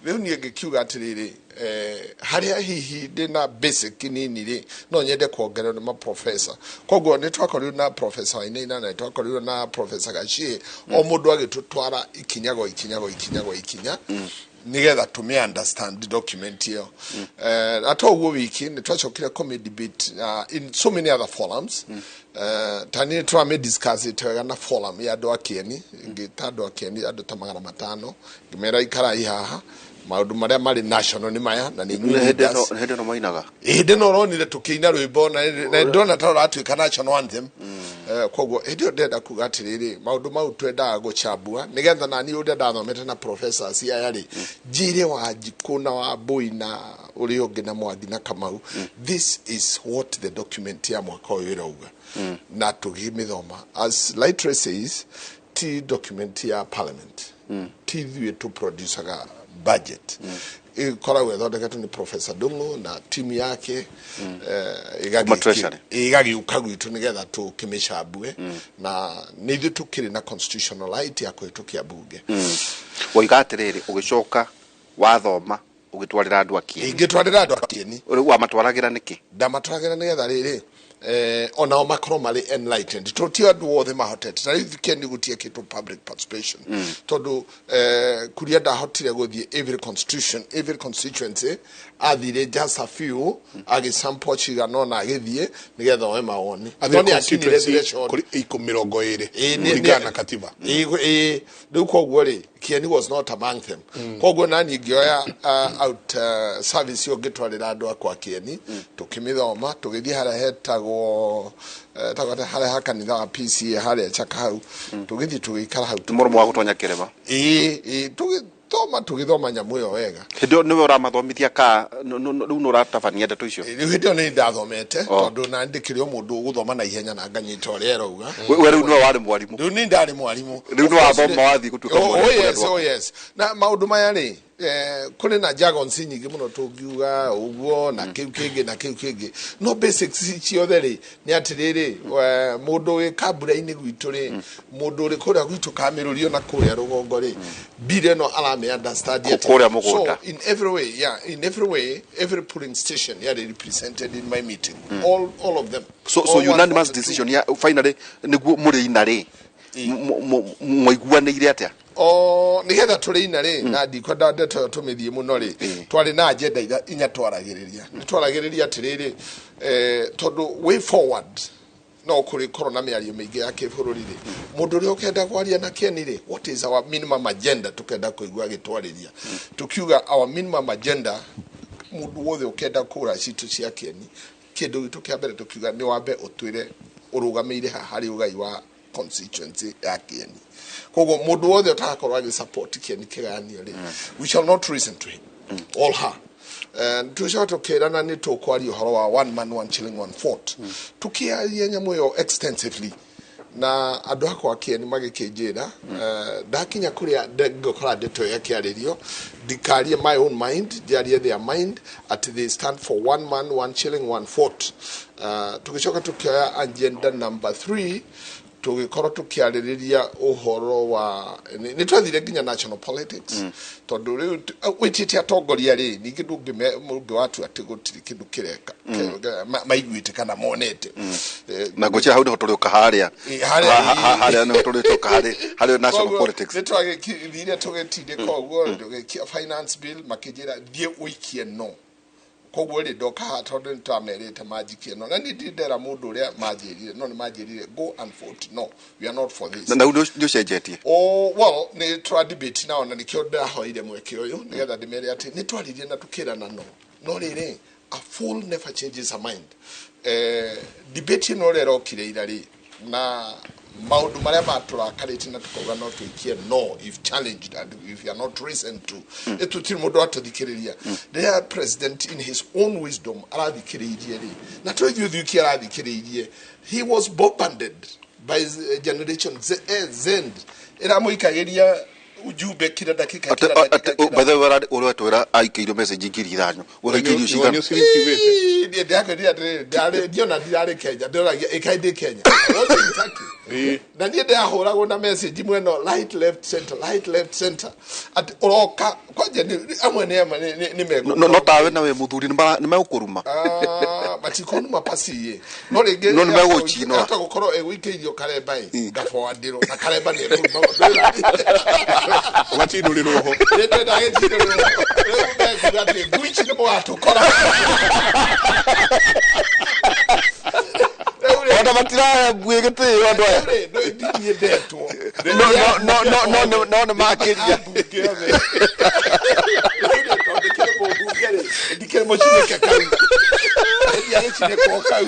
riu nie ngikiuga atiriri haria hihi ndina basic nini ri no nyende kuongerera ma professor koguo ni twakorirwo na professor Wainaina na twakorirwo na professor Gachie o mundu agitutwara ikinya nigetha tume understand the document here atoguo wiki ni twachokire committee debate in so many other forums tani twame discuss it na forum ya andu akieni ngitando akieni andu ta 500 ngimera ikara ihaha maundu maria mari national ni maya na ni hede no mainaga hede no ronire tukiina rwimbo na ndona ta ratwika national anthem koguo hede ndenda kuga atiriri maundu mau twendaga guchambua nigetha nani uria ndathomete na professor cia yari njire wa jikuna wa boina uri ungi na Mwangi na Kamau this is what the document ya mwaka uyu irauga na tugimithoma as literacy says t document ya parliament t to produce a budget ikoragwo ithondeketwo ni professor Dungu na timu yake igagiuka gwitu nigetha tukimicambue na nithu tukiri na constitutional right ya kwitukia bunge woiga atiriri ugicoka wathoma ugitwarira andu akieni ingitwarira andu akieni wa matwaragira niki ndamatwaragira nigetha riri ona makro mari enlightened totio andu othe mahotete na ithikendi gutie kitu public participation tondu kuria ndahotire guthie every constituency athire just a few agisample chigano na agithie nigetha oe mawoni athoni akinire threshold 20 kuringana katiba riu koguo ri Kieni was not among them koguo nani ngioya out service yo gitwarira andu akwa Kieni tukimithoma tugithie hara hetagwo tagwate hara hakanitha wa PCA hara chakau tugithie tugikara hau murumu wa gutonya kirema tugithoma nyamu yo wega hindo niwe uramathomithia ka riu nuratafania ndeto icio riu hindo ni ndathomete tondu na ndikire mundu guthoma na ihenya na nganyita uria rauga we riu niwe wari mwarimu riu ni ndari mwarimu riu no wathoma wathi gutuka oh yes na maundu maya ri kuri na jargons nyingi muno tungiuga uguo na kiu kingi no basics ciothe ri ni atiriri mundu wi kabura-ini gwitu ri mundu ri kuria gwitu kamirurio na kuria rugongo ri bire no alame understand yet so in every way every polling station represented in my meeting all of them so unanimous decision ya finally niguo muri ina ri mwaiguanire atia nigetha turi ina ri na ndikwenda ndeto tumithie muno ri twari na agenda inya twaragiriria atiriri tondu way forward no kuri corona miario mingi ya kibururi ri mundu ri ukenda kwaria na Kieni ri what is our minimum agenda tukenda kuigua gitwariria tukiuga our minimum agenda mundu wothe ukenda kura citu cia Kieni kindu gitu kia mbere tukiuga ni wambe utwire urugameire hari ugai wa constituency ya Kieni koguo mundu wothe utakorwo agi support Kieni kiganio ri we shall not listen to him all her tukirana ni tukwari uhoro wa one man one shilling one vote tukiaria nyamu yo extensively na andu akwa Kieni magikinjira ndakinya kuria ngokora ndeto yakiaririo ndikarie my own mind ndiarie their mind at they stand for one man one shilling one vote tugicoka tukioya agenda number 3 tugikorwo tukiaririria uhoro wa ni twathire nginya national politics tondu riu witite atongoria ri ningi ndungi watu ati gutiri kindu kireka maiguite kana monete na gocha hau turi ukaharia haria no turi tukaharia haria national politics ni twagithire tugetinde koguo ndugikia finance bill makijira thie wikie no koguo ri ndoka hatondu nitwamerite majikie no na ni ndindera mundu uria majirire no ni majirire go and vote no we are not for this na ndio cenjetie well ni twa debate now na nikio ndahoire mweke uyu nigetha ndimere ati ni twaririe na tukirana no riri a fool never changes a mind debate no rero kire irari na maundu maria maturakarite na tukauga no twikie no if challenged and if you are not listened to etutiri mundu atuthikiriria the president in his own wisdom arathikiririe ri na twithiuthiki arathikiririe he was bombarded by his generation zend iramuikagiria ujumbe kila dakika by the way uri atwira aikirio message ngiri ithanyo urikirio cigana ndiona ndirari Kenya ndoragia ikaidi Kenya na ndiye ndahuragwo na message mweno light left center at uroka kwaje ni amwe ni mego no tawe nawe muthuri ni megukuruma batikonu mapasi no rege no mego chino hata gukoro egwikirio kareba ngaforwardiro na kareba ni watinulirwo ho ndende ndagitiro ndende gwichi ni mwato kora Ota matira bwegete andu aya ndiye ndeto no makiria ndikere mochine kakau ndiye chine ko kau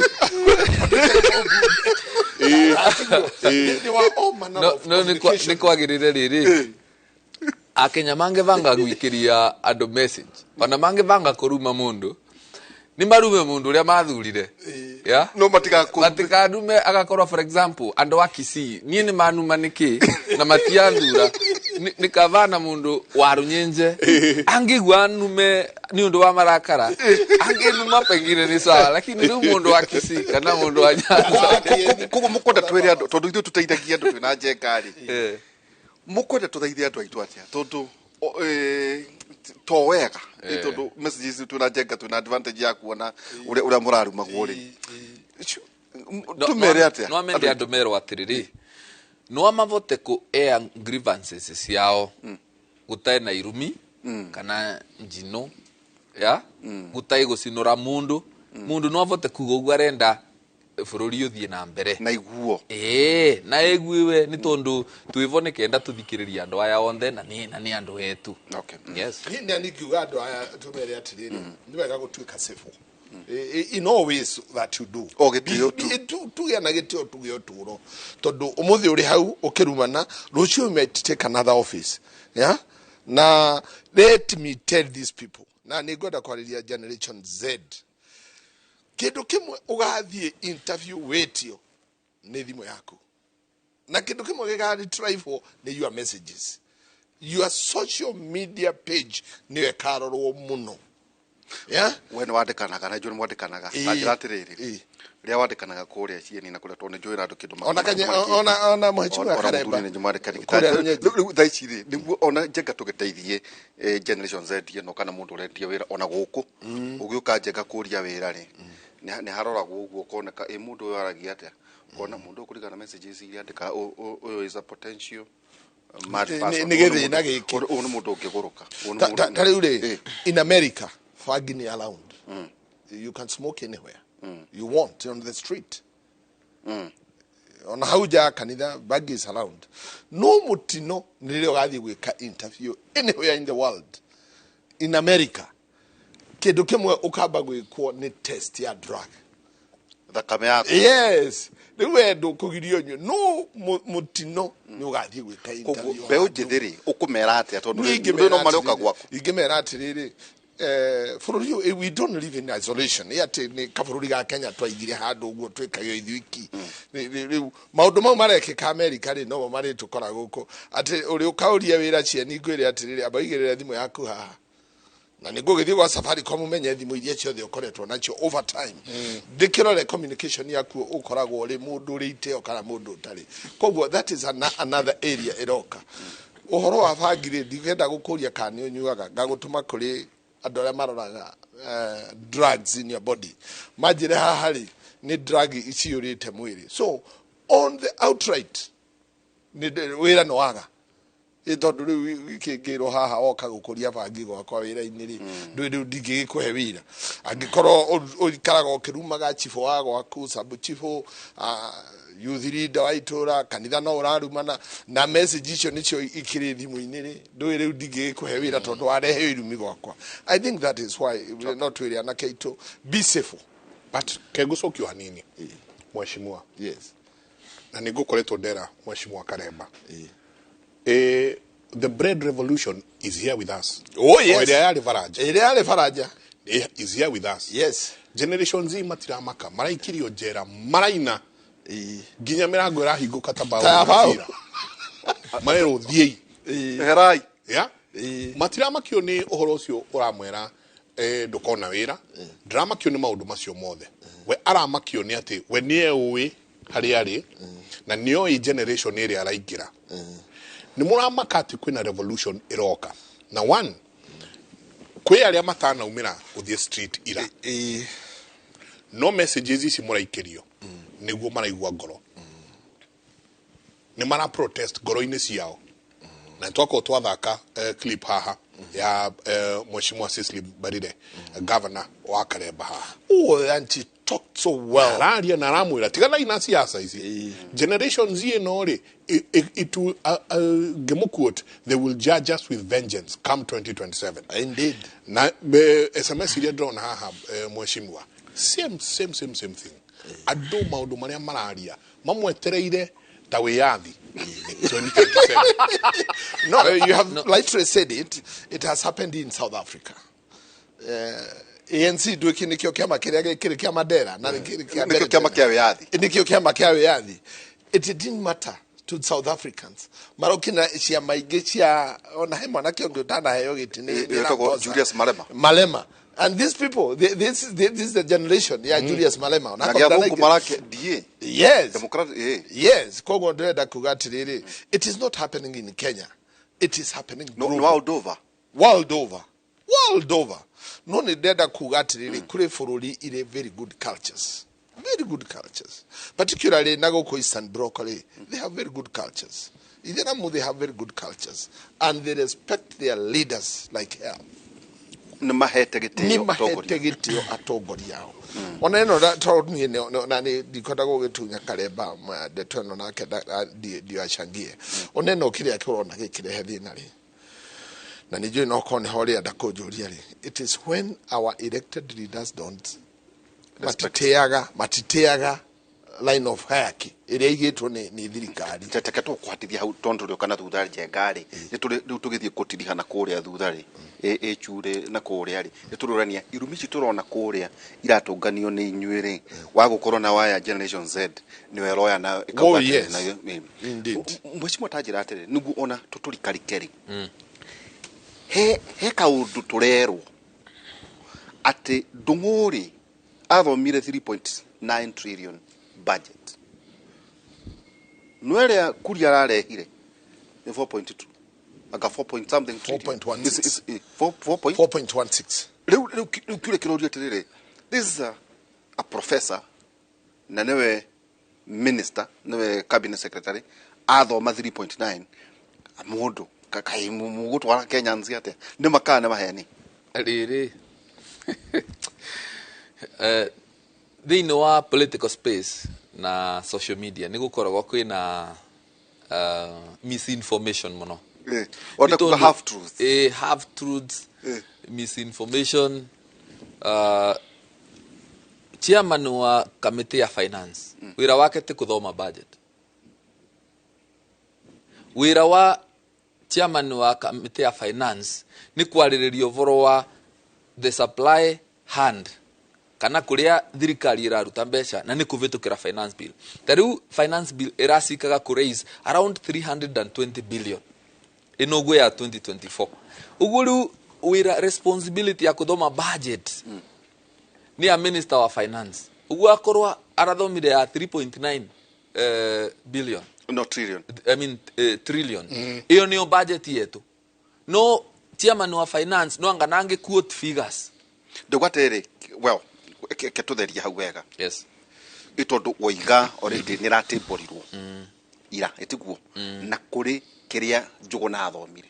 no ni kwagirire riri akenya mangevanga gwikiria andu message ona mangevanga kuruma mundu ni marume mundu uria mathurire ya no matikadume agakorwa for example andu akisi nie ni manuma niki na matiathura ni kavana mundu warunyenje angigwa nume ni undu wa marakara anginuma pengine ni sawa lakini ni mundu akisi kana mundu wa Nyanza kugo mukonda twere andu tondu ithu tuteithagia andu twina njengari mukonda tuthaithia andu aitu atia tondu to wega tondu messages tuna njenga tuna advantage ya kuona uria muraruma gwori tumere atia no amende andu mero atiriri no amavote ku air grievances ciao gutai na irumi kana njino ya gutai gucinura mundu no avote kugo arenda bururi uthie na mbere na iguo na egwiwe ni tondu twivone kenda tuthikiriria andu aya onthe na ni andu etu okay yes ni andikiuga andu aya tumere atiriri ni wega gutuika civil in all ways that you do tugia na gitio tugio turo tondu umuthi uri hau ukirumana rucio you might take another office yeah na let me tell these people na ni goda kwariria generation Z kindu kimwe ugathie interview wetio ni thimu yaku na kindu kimwe gigari try for ni your messages your social media page ni ekarorwo muno yeah when wandikanaga na njuri mwandikanaga ajira atiriri ria wandikanaga kuria cieni na kuria tone njuri andu kindu ona mwachiwa kareba ni mwandikanaga thaiciri niguo ona njenga tugiteithie generation Z no kana mundu urendia wira ona guku ugiuka njenga kuria wira ri ni haroragwo uguo koneka mundu uyu aragia atia kona mundu kurigana messages iria andika uyu is a potential mad person ni githina giki uyu mundu ukiguruka tariure in America fagging around you can smoke anywhere you want on the street on hauja kanitha bag is around no mutino nilio gathi gwika interview anywhere in the world in America kindu kimwe ukamba gwikwo ni test ya drug thakame yako yes niwe ndo kugirio nyu no mutino ni ugathi gwika interview beu jithiri ukumera atia tondu no maroka gwaku ingimera atiriri we don't live in isolation yate ni kabururi ga Kenya twaigire handu uguo twikagio ithuiki maundu mau marekeka America ri no mari tukora guko ati uri ukauria wira cieni ngwire atiriri abaigirira thimu yaku haha na nigugithie kwa Safaricom menye thimu iria ciothe ukoretwo nacio over time dikirore communication yaku ukoragwo uri mundu uri iteo kana mundu utari koguo that is another area iroka uhoro wa fagire ndigenda gukuria kani unyuaga ngagutuma kuri andu aria maroraga drugs in your body majire hahari ni drug iciurite mwiri so on the outright ni wira no waga itondu riu ikingiro haha oka gukuria bangi gwakwa wira-ini ri ndu ndigikuhe wira angikorwo ukaraga ukirumaga chifo wa gwaku sabu chifo youth leader wa itura kanitha no urarumana na message icio nicio ikiri thimu-ini ri ndu riu ndigikuhe wira tondu warehe irumi gwakwa I think that is why we are not really anake itu be safe but kegucokio hanini mheshimiwa yes na nigukoretwo ndera Mheshimiwa Karemba the bread revolution is here with us. Oh yes. Ile faraja is here with us. Yes. Generation Z matiramaka maraikirio njera maraina ginya mirango irahinguka tabao marero thiei herai ya matiramakio ni uhoro ucio uramwera ndukona wira dramakio ni maundu macio mothe we aramakio ni ati we nie uwi hari ari na nio i generation iri araingira ni muramaka ati kwina revolution iroka na one kwe aria matana umira uthie street ira no messages ici muraikirio niguo maraigua ngoro ni mara protest ngoro-ini ciao na twako twathaka clip haha ya Mheshimiwa Cecily Barire governor wa Karemba haha and she talked so well araria na ramwira tigana ina siasa ici generation Z no ri it will quote they will judge us with vengeance come 2027 indeed na SMS ile drone haha Mheshimiwa same thing ado maundu maria mararia mamwetereire ta wiyathi 2027. No, you have lightly said it has happened in South Africa. ANC duki nikio kiama kiria kia madera na nikio kiama kia wiyathi nikio kiama kia wiyathi. It didn't matter to South Africans. Marokina cia maingi cia ona he mwanake ungi utana heyo gitini Julius Malema. And these people, this is the generation, yeah, Julius Malema. Yes. Yes. It is not happening in Kenya. It is happening world over. World over. World over. No ni deda kugatiri kule foroli ile very good cultures. Very good cultures. Particularly Nagoko Eastern Broccoli, they have very good cultures. Ideramu, they have very good cultures. And they respect their leaders like hell. Ni mahetegitio atogori yao ona eno ni na ni dikota gugitunya Karemba ndetono nake dio achangie ona eno kile akirona gikirehe thina ri na nijo no kone hori adakojuria ri it is when our elected leaders don't matiteaga line of hierarchy iria igitwo ni thirikari teteke tukwatithia hau tondu rio kana thutha njengari ni tugithie kutirihana kuria thutha ri chure na kuria ri ni tururania irumi ci turona kuria iratunganio ni inyuire wa gukorwo na waya generation Z ni weroya na ikawata na indeed Mheshimiwa tajira atere nugu ona tuturikarikeri he kaundu turero ati ndunguri athomire 3.9 trillion budget nwele kuria rarehire ni 4.2 aga 4 point something 4.16 leu kile kiroria tirire this is a professor na newe minister newe cabinet secretary athoma 3.9 amundu kakai mugutwara Kenya nziate ni makana maheni riri thĩinĩ wa political space na social media nĩ gũkoragwo kwĩna misinformation mũno half truths half truths misinformation chairman wa committee ya finance wĩra wake tĩ kũthoma budget wĩra wa chairman wa committee ya finance nĩ kwarĩrĩria ũhoro wa the supply hand kana kuria thirikari iraruta mbeca na ni kuvitukira finance bill tariu finance bill irasikaga ku raise around 320 billion inogo ya 2024 uguru wira responsibility ya kuthoma budget ni a minister wa finance ugu akorwa arathomire ya 3.9 billion no trillion I mean trillion iyo ni budget yetu no chairman wa finance no anganange quote figures ndogwatere well ketutheria hau wega yes itondu woiga already ni ratimborirwo ira etiguo na kuri kiria njuguna athomire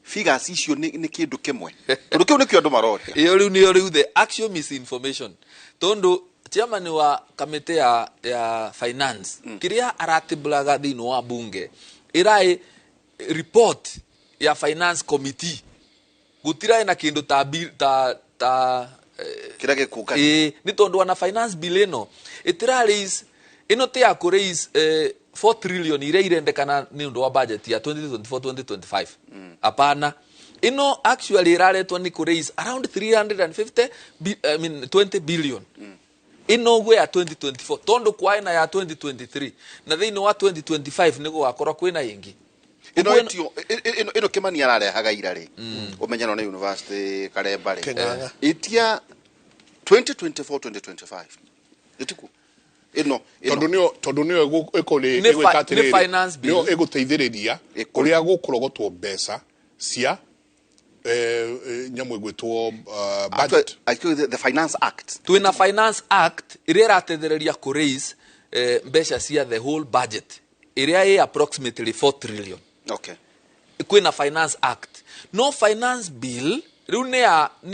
figures icio ni kindu kimwe tondu kiu ni kio andu marori iyo riu the actual misinformation tondu chairman wa committee ya finance kiria aratibulaga thĩinĩ wa bunge irai report ya finance committee gutirai na kindu ta kira gikuka ni tondu wana finance bill ino itiraris ino te ya raise 4 trillion ire irendekana ni undu wa budget ya 2024-2025 apana ino actually iraretwa ni raise around 20 billion ino gwe ya 2024 tondo kwa ina ya 2023 na thini wa 2025 nigo wakora kwina ingi ino Kimani ararehaga irari umenyano na university Kareba itia 2024-2025 itiku tondu nio egwikatire finance bill nio eguteithiriria kuria gukurogotwo mbeca cia nyamu egwitwo budget the finance act twina finance act iria iratethereria ku raise mbeca cia the whole budget iria i approximately 4 trillion. Okay. Kwina finance act no finance bill riu ne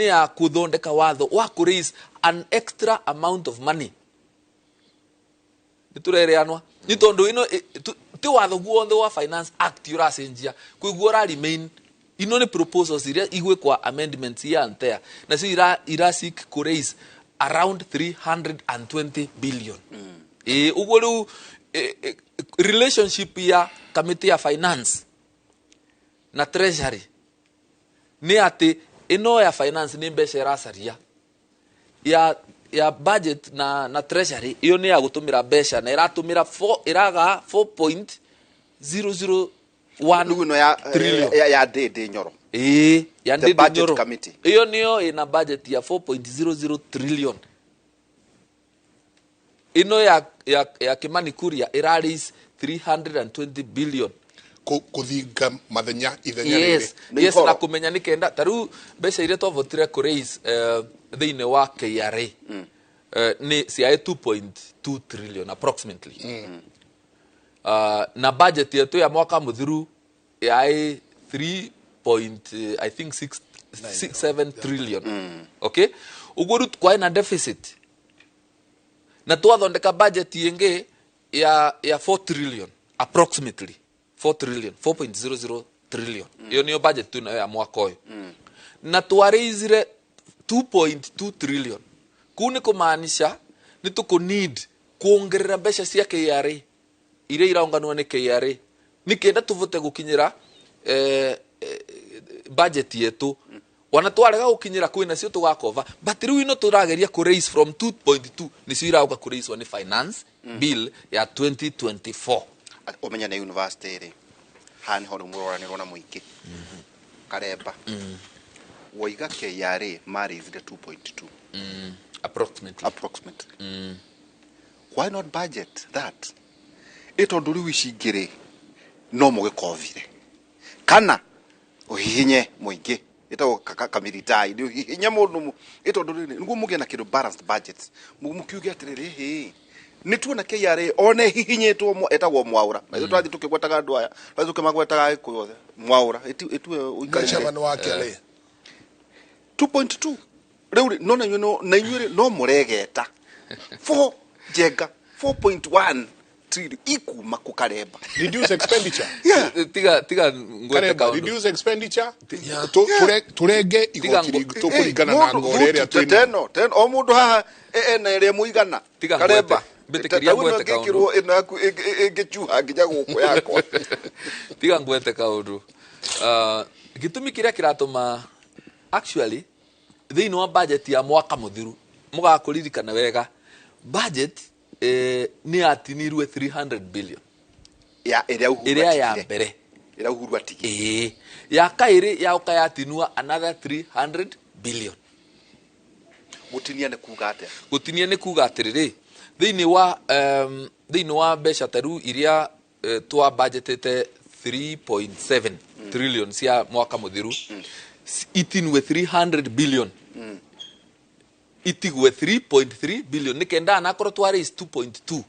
ya kuthondeka watho wa ku raise an extra amount of money niturereanwa ni tondu ino ti watho guothe wa finance act uracenjia kwiguo ra remain ino ni proposals iria igwe kwa amendments ya antea na si ira seek ku raise around 320 billion ugo riu relationship ya committee ya finance na treasury ni ati ino ya finance ni mbeca iracaria ya budget na treasury iyo ni ya gutumira mbeca na iratumira iraga 4.001 trillion ya de nyoro ya de nyoro iyo niyo ina budget ya 4.00 trillion ino ya Kimani Kuria ira raise 320 billion kuthinga mathenya yes na kumenya ni kenda taru mbeca ire twavotire ku raise thine wa KRA ni cia 2.2 trillion approximately na budget yetu ya mwaka muthiru ya 3.67 trillion okay uguru kwa ina deficit na twathondeka budget yenge ya 4 trillion approximately 4 trillion 4.00 trillion iyo niyo budget tu ya mwaka uyu na twareizire 2.2 trillion kuni kumaanisha ni tuko need kuongerera mbeca cia KRA ire iraunganwa ni KRA nikenda tuvote gukinyira budget yetu wana twarega gukinyira kwina cio tugakova but riu ino turageria ku raise from 2.2 ni cio irauga ku raise one finance bill ya 2024 umenya na university ri hani hono muroranirwo na muingi Kareba woiga KRA marries the 2.2 approximately why not budget that itondu riu icingire no mugikovire kana uhihinye muingi itago kamiritai ndio hinya mundu itondu ri nguo mugie na kindu balanced budget mukiuge atiriri hi nituona KRA one hihinyetwo etagwo mwaura na twathi tukigwetaga andu aya twathi tukimagwetaga ikuyothe mwaura itue uikare wa KRA 2.2 riu no na inyuĩ no muregeta 4 jenga 4.1 trillion ikuma ku Kareba reduce expenditure tiga ngwete ka reduce expenditure turenge igoti tukuringana na ngore ria twino o mundu haha ena ire muigana Kareba betekeria ngwete ka undu ina ingichuha nginya guku yakwa tiga ngwete ka undu gitumi kiria kiratuma actually thini wa budget ya mwaka muthiru mugakuririkana wega budget ni atinirwe 300 billion ya iria ya mbere ira uhuru atigi ya kairi ya ukayatinua another 300 billion gutinia ne kuga atiriri thini wa mbeca taru iria twa budgetete 3.7 trillion cia mwaka muthiru itinwe 300 billion itigwe 3.3 billion nikenda na korwo twari is 2.2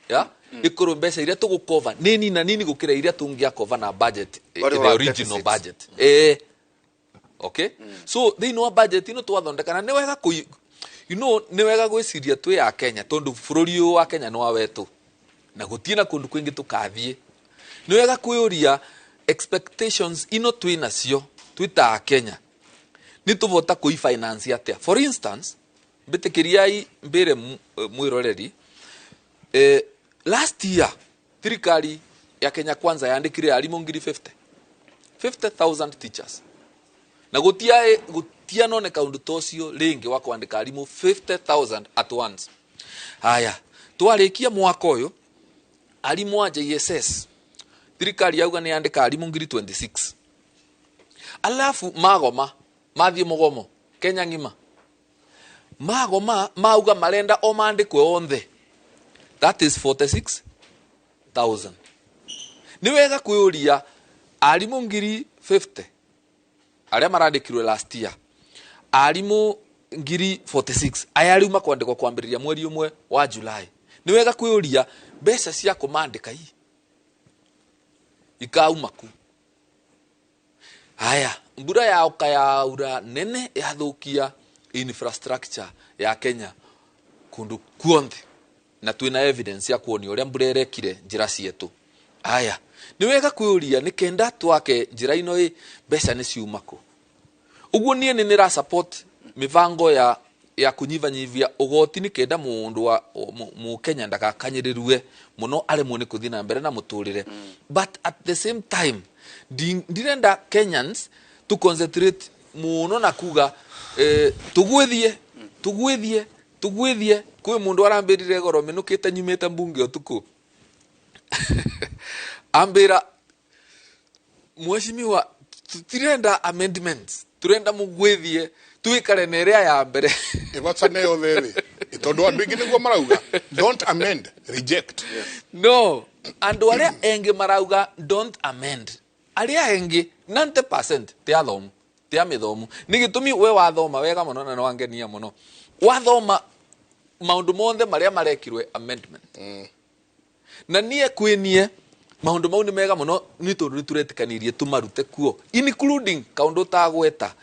ya ikoro mbeca iria tugukova nini na nini gukira iria tungia cover na budget the original budget okay so thini wa budget ino twathondekana ni wega ni wega gwiciria twi ya Kenya tondu bururi uyu wa Kenya no wetu na gutiena kundu kwingi tukathie ni wega kuyuria expectations ino twi nacio twita Kenya ni tuvota kui finance atia for instance bitikiriai mbere mwiroreri last year thirikari ya Kenya Kwanza yandikire arimũ 50,000 teachers na gutia none kaundu tocio ringi wa kwandika arimũ 50,000 at once. Haya twarikia mwaka uyu arimũ a JSS thirikari yauga ni yandika arimũ 26,000 alafu magoma mathie mugomo Kenya ngima magoma mauga marenda o mandikwe onthe, that is 46,000. Ni wega kwiuria arimũ 50,000 aria marandikirwe last year, arimũ 46,000 aya riu makwandikwa kwambiriria mweri umwe wa July. Ni wega kwiuria mbeca cia kumandika ikauma ku. Haya mbura ya ukayaura nene yathukia infrastructure ya Kenya kundu kuonthe na twina evidence ya kuonia uria mbura irekire njira cietu. Haya ni wega kwiuria ni kenda twake njira ino mbeca ni ciuma ku. Uguo nie ni nira support mivango ya kunyivanyivia ugoti ni kenda mundu wa mu Kenya ndakakanyirirwe muno aremwo ni kuthina na mbere na muturire. But at the same time ndirenda Kenyans to concentrate muno na kuga tugwithie kwi mundu arambirire goro minukite nyumite mbunge utuku ambira mheshimiwa tutirenda amendments, turenda mugwithie tuikare na area ya mbere ibacane yotheri itondu andu ingi niguo marauga don't amend, reject. No, andu aria engi marauga don't amend, aria engi 90% ti athomu ti amithomu. Ni gitumi we wathoma wega muno na wangenia muno wathoma maundu monthe maria marekirwe amendment. Na nie kwinie maundu mau ni mega muno ni tondu turetikanirie tumarute kuo, including kaundu tagweta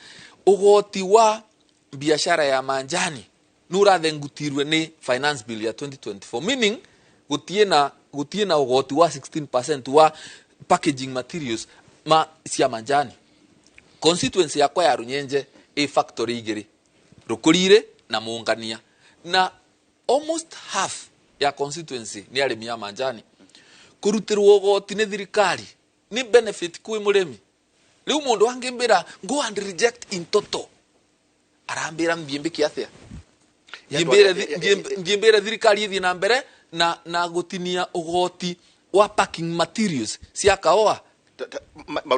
ugoti wa biashara ya manjani nurathengutirwe ni finance bill ya 2024, meaning gutie na ugoti wa 16% wa packaging materials cia manjani. Constituency yakwa ya Runyenje factory igiri Rukurire na Muungania, na almost half ya constituency ni arimi ya manjani. Kurutirwo ugoti ni thirikari ni benefit kwi murimi. Riu mundu angimbira go and reject in total arambira mbiembe kiathia ngimbira thirikari ithi na mbere na gutinia ugoti wa packing materials cia kaoa.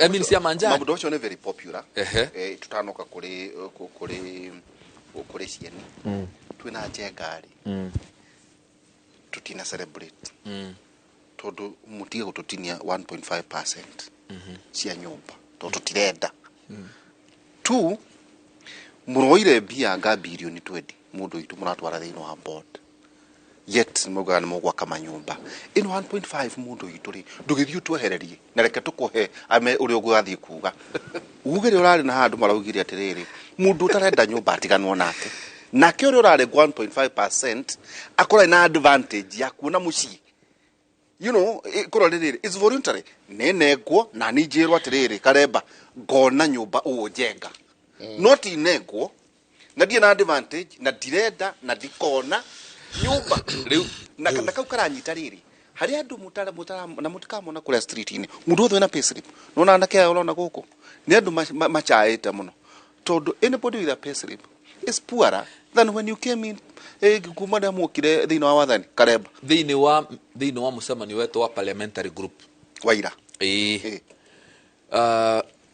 I mean cia manjani. Mabudo acio ni very popular. Tutanoka kuri cieni twina njengari tutina celebrate tondu mutige gututinia 1.5% cia nyumba tondu tutirenda. 2 muroire bia nga bilioni 20 mundu itu muratwara thiini wa board yet muga ni mugwa kama nyumba ino 1.5 mundu itu ri ndugithio twehererie na reke tukuhe ame uri ugathie kuga ugire urari na handu maraugire atiriri mundu utarenda nyumba atiganwo nake nake uri urari 1.5% akora na advantage ya kuona muci. You know, it's voluntary. Nenegwo na nijirwa atiriri Karemba ngona nyumba ujenga. Not inegwo na die na advantage na direda na dikona nyumba riu na kau karanyita riri hari andu mutara na mutikamona kule street ini mundu othe na payslip nona anake urona guku ni andu machaite muno tondu anybody with a payslip is poorer than when you came in kumada mukire thini wa wathani Karemba thini wa musemani wetu wa parliamentary group waira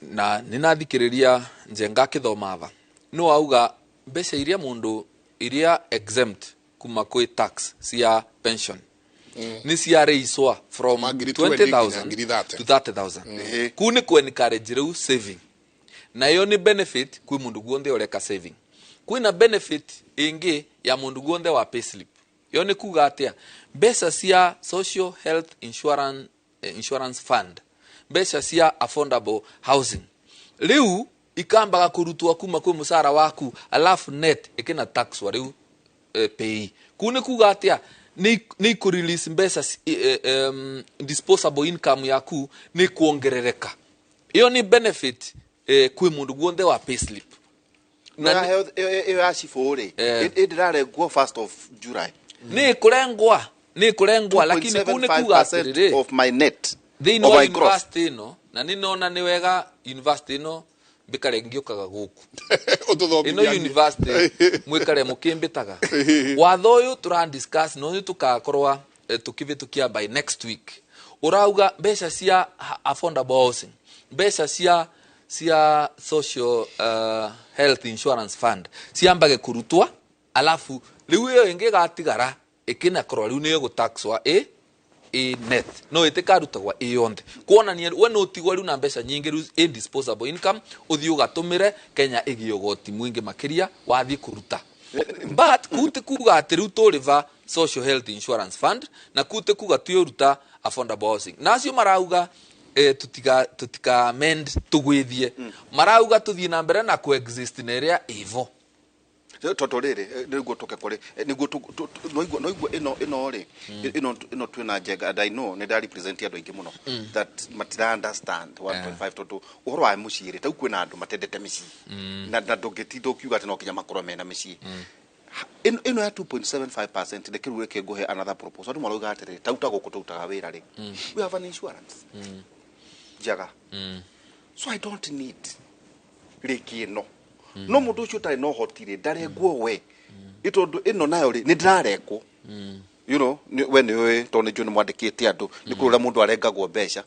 na ninathikiriria njenga kithomatha no auga mbeca iria mundu iria exempt kuma kwi tax cia pension ni cia reiswa from 20,000 to 30,000 kuni ku encourage riu saving na yo ni benefit kwi mundu guonthe ureka saving. Kwina benefit ingi ya mundu guonthe wa payslip yo ni kuga atia mbeca cia social health insurance fund, mbeca cia affordable housing riu ikambaga kurutwa kuma kwi musara waku alafu net ikina tax wa riu pay kuni kuga atia ni ku release mbeca disposable income yaku ni kuongerereka. Iyo ni benefit kwi mundu guonthe wa payslip na health ashifore idirare go 1st of July ni kurengwa ni kurengwa lakini kune kuga 2.75% of my net thino of wa my gross. university no na ni nona ni wega university no bikare ngiokaga guku ino university mwikare mukimbitaga watho uyu tura discuss no tukakorwa tukivitukia by next week urauga mbeca cia affordable housing mbeca cia social health insurance fund ciambage kurutwa alafu riu iyo ingi gatigara ikina korwa riu niyo gutaxwa net no itikarutagwa yonthe kuonania we no tigwa riu na mbeca nyingi riu indisposable income uthii ugatumire Kenya igiogoti mwingi makiria wathi kuruta but kute kuga ati riu turiva social health insurance fund na kute kuga tuyoruta affordable housing nacio marauga tutika amend tugwithie marauga tuthii na mbere na coexist na area ivo toto riri niguo tuke kuri niguo noigua ino ri ino twina njega and I know ne da represent andu aingi muno that matira understand 1.5 toto uhoro wa muciri tau kwina andu matendete mici na ndungitindo kiuga ati no kinya makoro mena mici ino ya 2.75% de kiruwe ke gohe another proposal ndu marauga atiri tau ta guku tutaga wira ri we have an insurance jaga so I don't need rekino no mundu ucio tari no hotire ndarengwo we itondu ino nayo ri ni ndirarengwo you know when we tone jone mwandikite andu ni kurura mundu arengagwo mbeca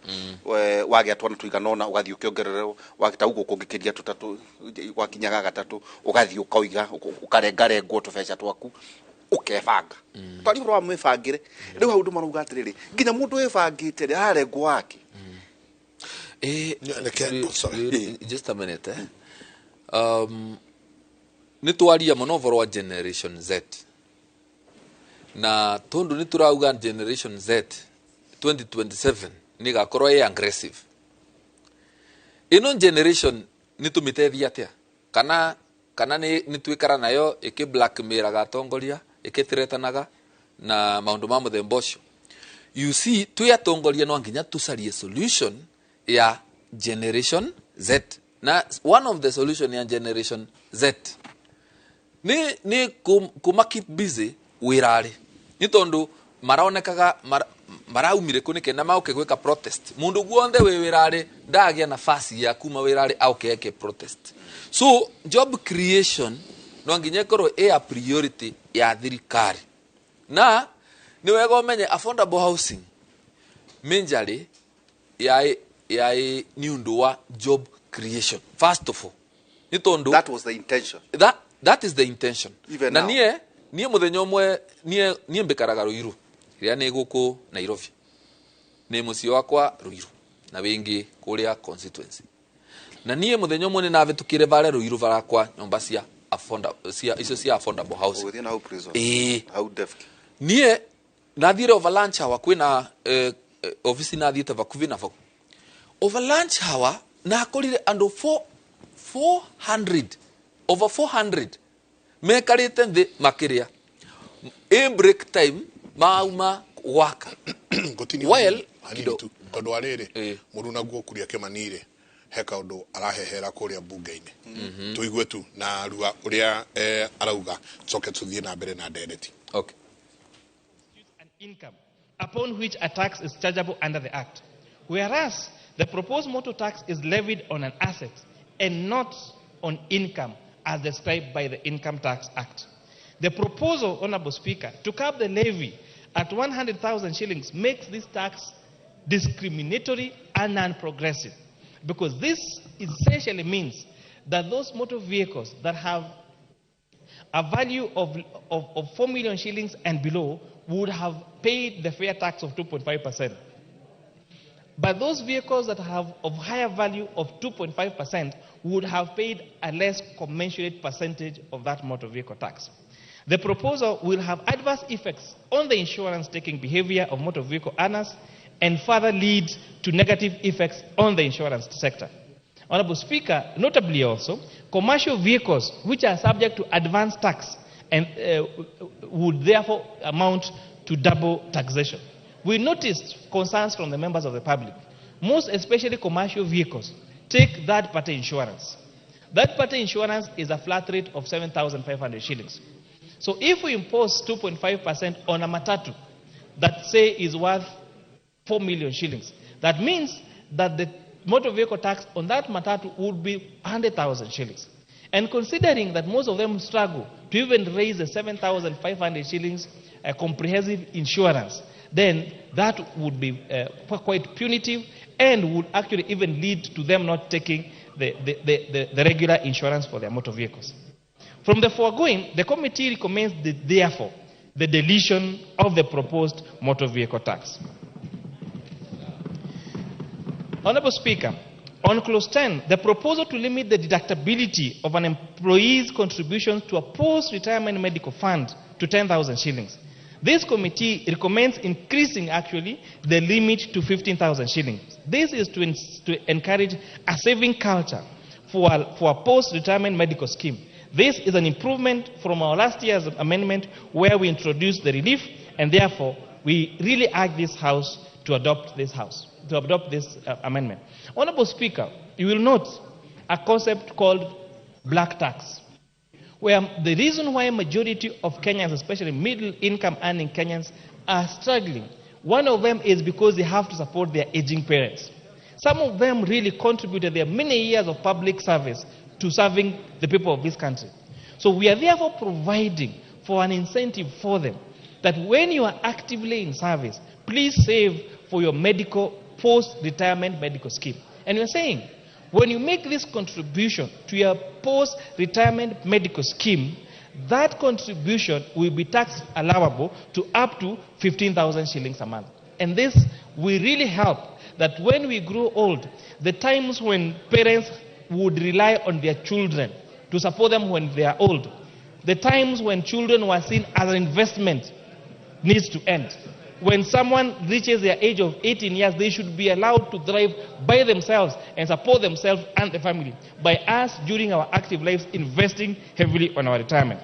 wage atwana tuiganona ugathii ukiongererwo wagita ugo kungikiria tutatu wakinyaga gatatu ugathii ukauiga ukarengarengwo tubeca twaku ukebanga tari ro amwebangire riu hau ndu maruga atiriri nginya mundu webangite ri arengwo wake just a minute nitwaria muno voro wa generation Z na tondu niturauga generation Z 2027 ni gakorwo aggressive ino generation nitumiteithia atia kana ni twikara nayo iki blackmail gatongoria ikitiretanaga na maundu ma muthemba ucio you see tuyatongoria no nginya tusarie solution ya generation Z na one of the solution ya generation Z ni kuma keep busy wirari ni tondu maraonekaga maraumire kunike na mauke gwika protest mundu guonthe we wirari ndagia nafasi ya kuma wirari aukeke protest so job creation no nginya korwo a priority ya thirikari na ni wega umenye affordable housing menjari ya ni undu wa job creation first of all nitondo that was the intention that is the intention even na now. nie muthenya umwe nie mbikaraga Ruiru ria ni guku Nairobi ni mucio wakwa Ruiru na wingi kuria constituency na nie muthenya umwe ni navitukire vale Ruiru varakwa nyumba cia affordable housing within our prison how def nie nathire over lunch hour kwina office nathiete vakuvi na vaku over lunch hour na akorire andu 400 over 400 mekarite nthi makiria break time mauma waka well tondu ariri mundu naguo kuria kemanire heka undu arahehera kuria bunge-ini tuigue tu na rua uria arauga coke tuthie na mbere na ndereti okay an income upon which a tax is chargeable under the act whereas the proposed motor tax is levied on an asset and not on income as described by the Income Tax Act. The proposal, Honorable Speaker, to cap the levy at 100,000 shillings makes this tax discriminatory and non-progressive because this essentially means that those motor vehicles that have a value of 4 million shillings and below would have paid the fair tax of 2.5%. But those vehicles that have of higher value of 2.5% would have paid a less commensurate percentage of that motor vehicle tax. The proposal will have adverse effects on the insurance-taking behavior of motor vehicle owners and further lead to negative effects on the insurance sector. Honorable Speaker, notably also, commercial vehicles which are subject to advance tax and would therefore amount to double taxation. We noticed concerns from the members of the public. Most especially commercial vehicles take third-party insurance. Third-party insurance is a flat rate of 7,500 shillings. So if we impose 2.5% on a matatu, that say is worth 4 million shillings. That means that the motor vehicle tax on that matatu would be 100,000 shillings. And considering that most of them struggle to even raise the 7,500 shillings comprehensive insurance, then that would be quite punitive and would actually even lead to them not taking the regular insurance for their motor vehicles. From the foregoing, the committee recommends therefore the deletion of the proposed motor vehicle tax. Honorable Speaker, on clause 10, the proposal to limit the deductibility of an employee's contributions to a post-retirement medical fund to 10,000 shillings. This committee recommends increasing actually the limit to 15,000 shillings. This is to encourage a saving culture for a post-retirement medical scheme. This is an improvement from our last year's amendment where we introduced the relief, and therefore we really urge this House to adopt this amendment. Honorable Speaker, you will note a concept called black tax, where the reason why a majority of Kenyans, especially middle-income earning Kenyans, are struggling, one of them is because they have to support their aging parents. Some of them really contributed their many years of public service to serving the people of this country. So we are therefore providing for an incentive for them that when you are actively in service, please save for your post-retirement medical scheme. And we are saying, when you make this contribution to your post-retirement medical scheme, that contribution will be tax allowable to up to 15,000 shillings a month. And this will really help that when we grow old, the times when parents would rely on their children to support them when they are old, the times when children were seen as an investment needs to end. When someone reaches their age of 18 years, they should be allowed to drive by themselves and support themselves and the family by us during our active lives investing heavily on our retirement.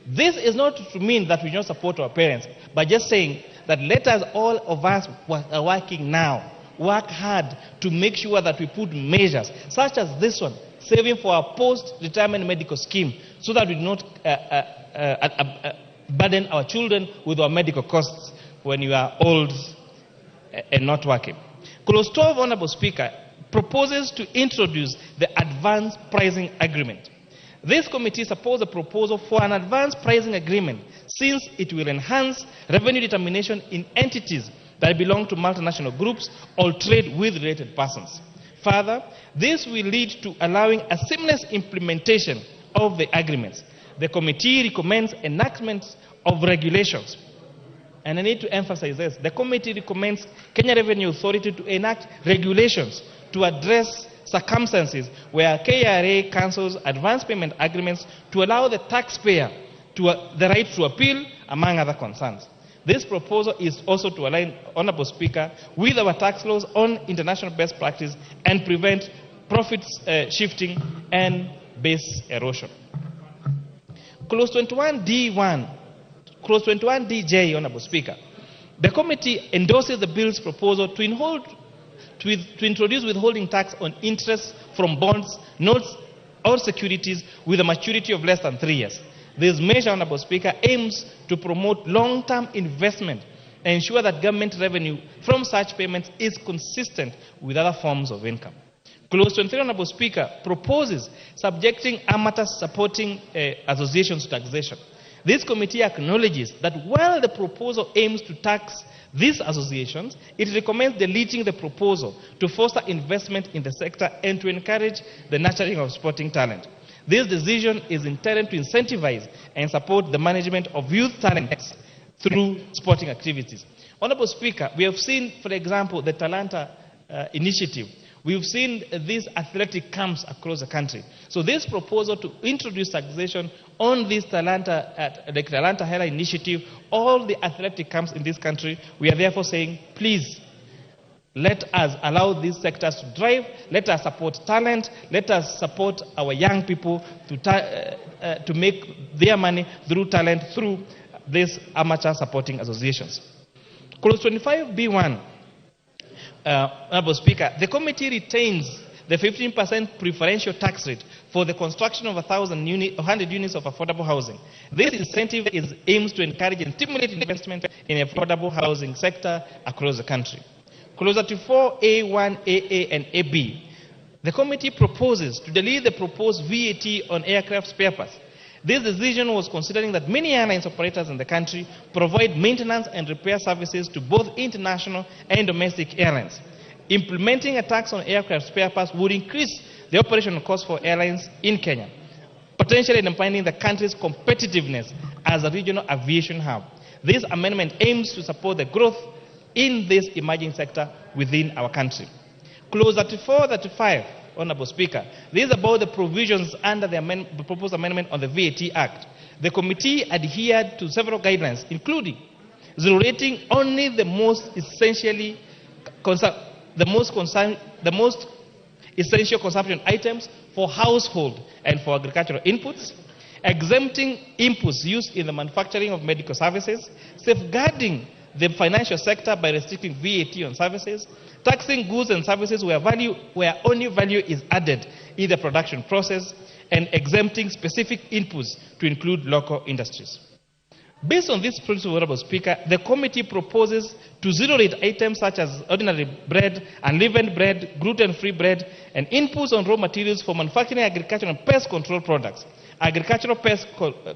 This is not to mean that we don't support our parents, but just saying that let us, all of us who are working now, work hard to make sure that we put measures such as this one, saving for our post-retirement medical scheme, so that we do not burden our children with our medical costs when you are old and not working. Clause 12, Honorable Speaker, proposes to introduce the advance pricing agreement. This committee supports a proposal for an advance pricing agreement since it will enhance revenue determination in entities that belong to multinational groups or trade with related persons. Further, this will lead to allowing a seamless implementation of the agreements. The committee recommends enactment of regulations. And I need to emphasize this. The committee recommends Kenya Revenue Authority to enact regulations to address circumstances where KRA cancels advance payment agreements to allow the taxpayer the right to appeal, among other concerns. This proposal is also to align, Honorable Speaker, with our tax laws on international best practice and prevent profits shifting and base erosion. Clause 21D1, Clause 21DJ, Honorable Speaker. The committee endorses the bill's proposal to introduce withholding tax on interest from bonds, notes, or securities with a maturity of less than 3 years. This measure, Honorable Speaker, aims to promote long-term investment and ensure that government revenue from such payments is consistent with other forms of income. Clause 23, Honorable Speaker, proposes subjecting amateur supporting associations to taxation. This committee acknowledges that while the proposal aims to tax these associations, it recommends deleting the proposal to foster investment in the sector and to encourage the nurturing of sporting talent. This decision is intended to incentivize and support the management of youth talents through sporting activities. Honorable Speaker, we have seen, for example, the Talanta initiative. We've seen these athletic camps across the country. So this proposal to introduce taxation on this the Talanta Hera initiative, all the athletic camps in this country, we are therefore saying, please, let us allow these sectors to drive, let us support talent, let us support our young people to make their money through talent, through these amateur supporting associations. Clause 25B1, Honorable Speaker, the committee retains the 15% preferential tax rate for the construction of 100 units of affordable housing. This incentive aims to encourage and stimulate investment in the affordable housing sector across the country. Closer to 4A1, AA, and AB, the committee proposes to delete the proposed VAT on aircraft spare parts. This decision was considering that many airlines operators in the country provide maintenance and repair services to both international and domestic airlines. Implementing a tax on aircraft spare parts would increase the operational cost for airlines in Kenya, potentially undermining the country's competitiveness as a regional aviation hub. This amendment aims to support the growth in this emerging sector within our country. Clause 34-35, Honorable Speaker, this is about the provisions under the proposed amendment on the VAT Act. The committee adhered to several guidelines, including zero rating only the most essential consumption items for household and for agricultural inputs, exempting inputs used in the manufacturing of medical services, safeguarding the financial sector by restricting VAT on services, taxing goods and services where only value is added in the production process, and exempting specific inputs to include local industries. Based on this principle, Honorable Speaker, the committee proposes to zero-rate items such as ordinary bread, unleavened bread, gluten-free bread, and inputs on raw materials for manufacturing agricultural and pest control products, agricultural pest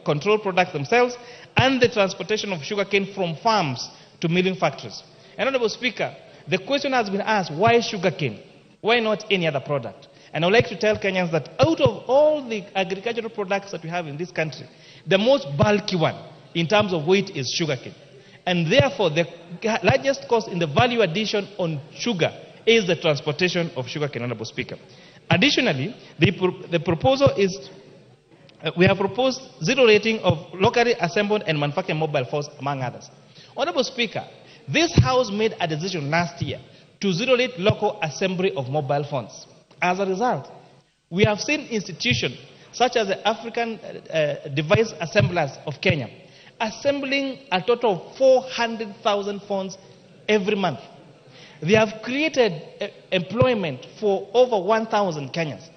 control products themselves, and the transportation of sugarcane from farms to milling factories. And Honorable Speaker, the question has been asked, why sugarcane? Why not any other product? And I would like to tell Kenyans that out of all the agricultural products that we have in this country, the most bulky one in terms of weight is sugarcane. And therefore, the largest cost in the value addition on sugar is the transportation of sugarcane, Honorable Speaker. Additionally, the proposal is, we have proposed zero rating of locally assembled and manufactured mobile phones, among others. Honorable Speaker, this House made a decision last year to zero rate local assembly of mobile phones. As a result, we have seen institutions such as the African Device Assemblers of Kenya assembling a total of 400,000 phones every month. They have created employment for over 1,000 Kenyans.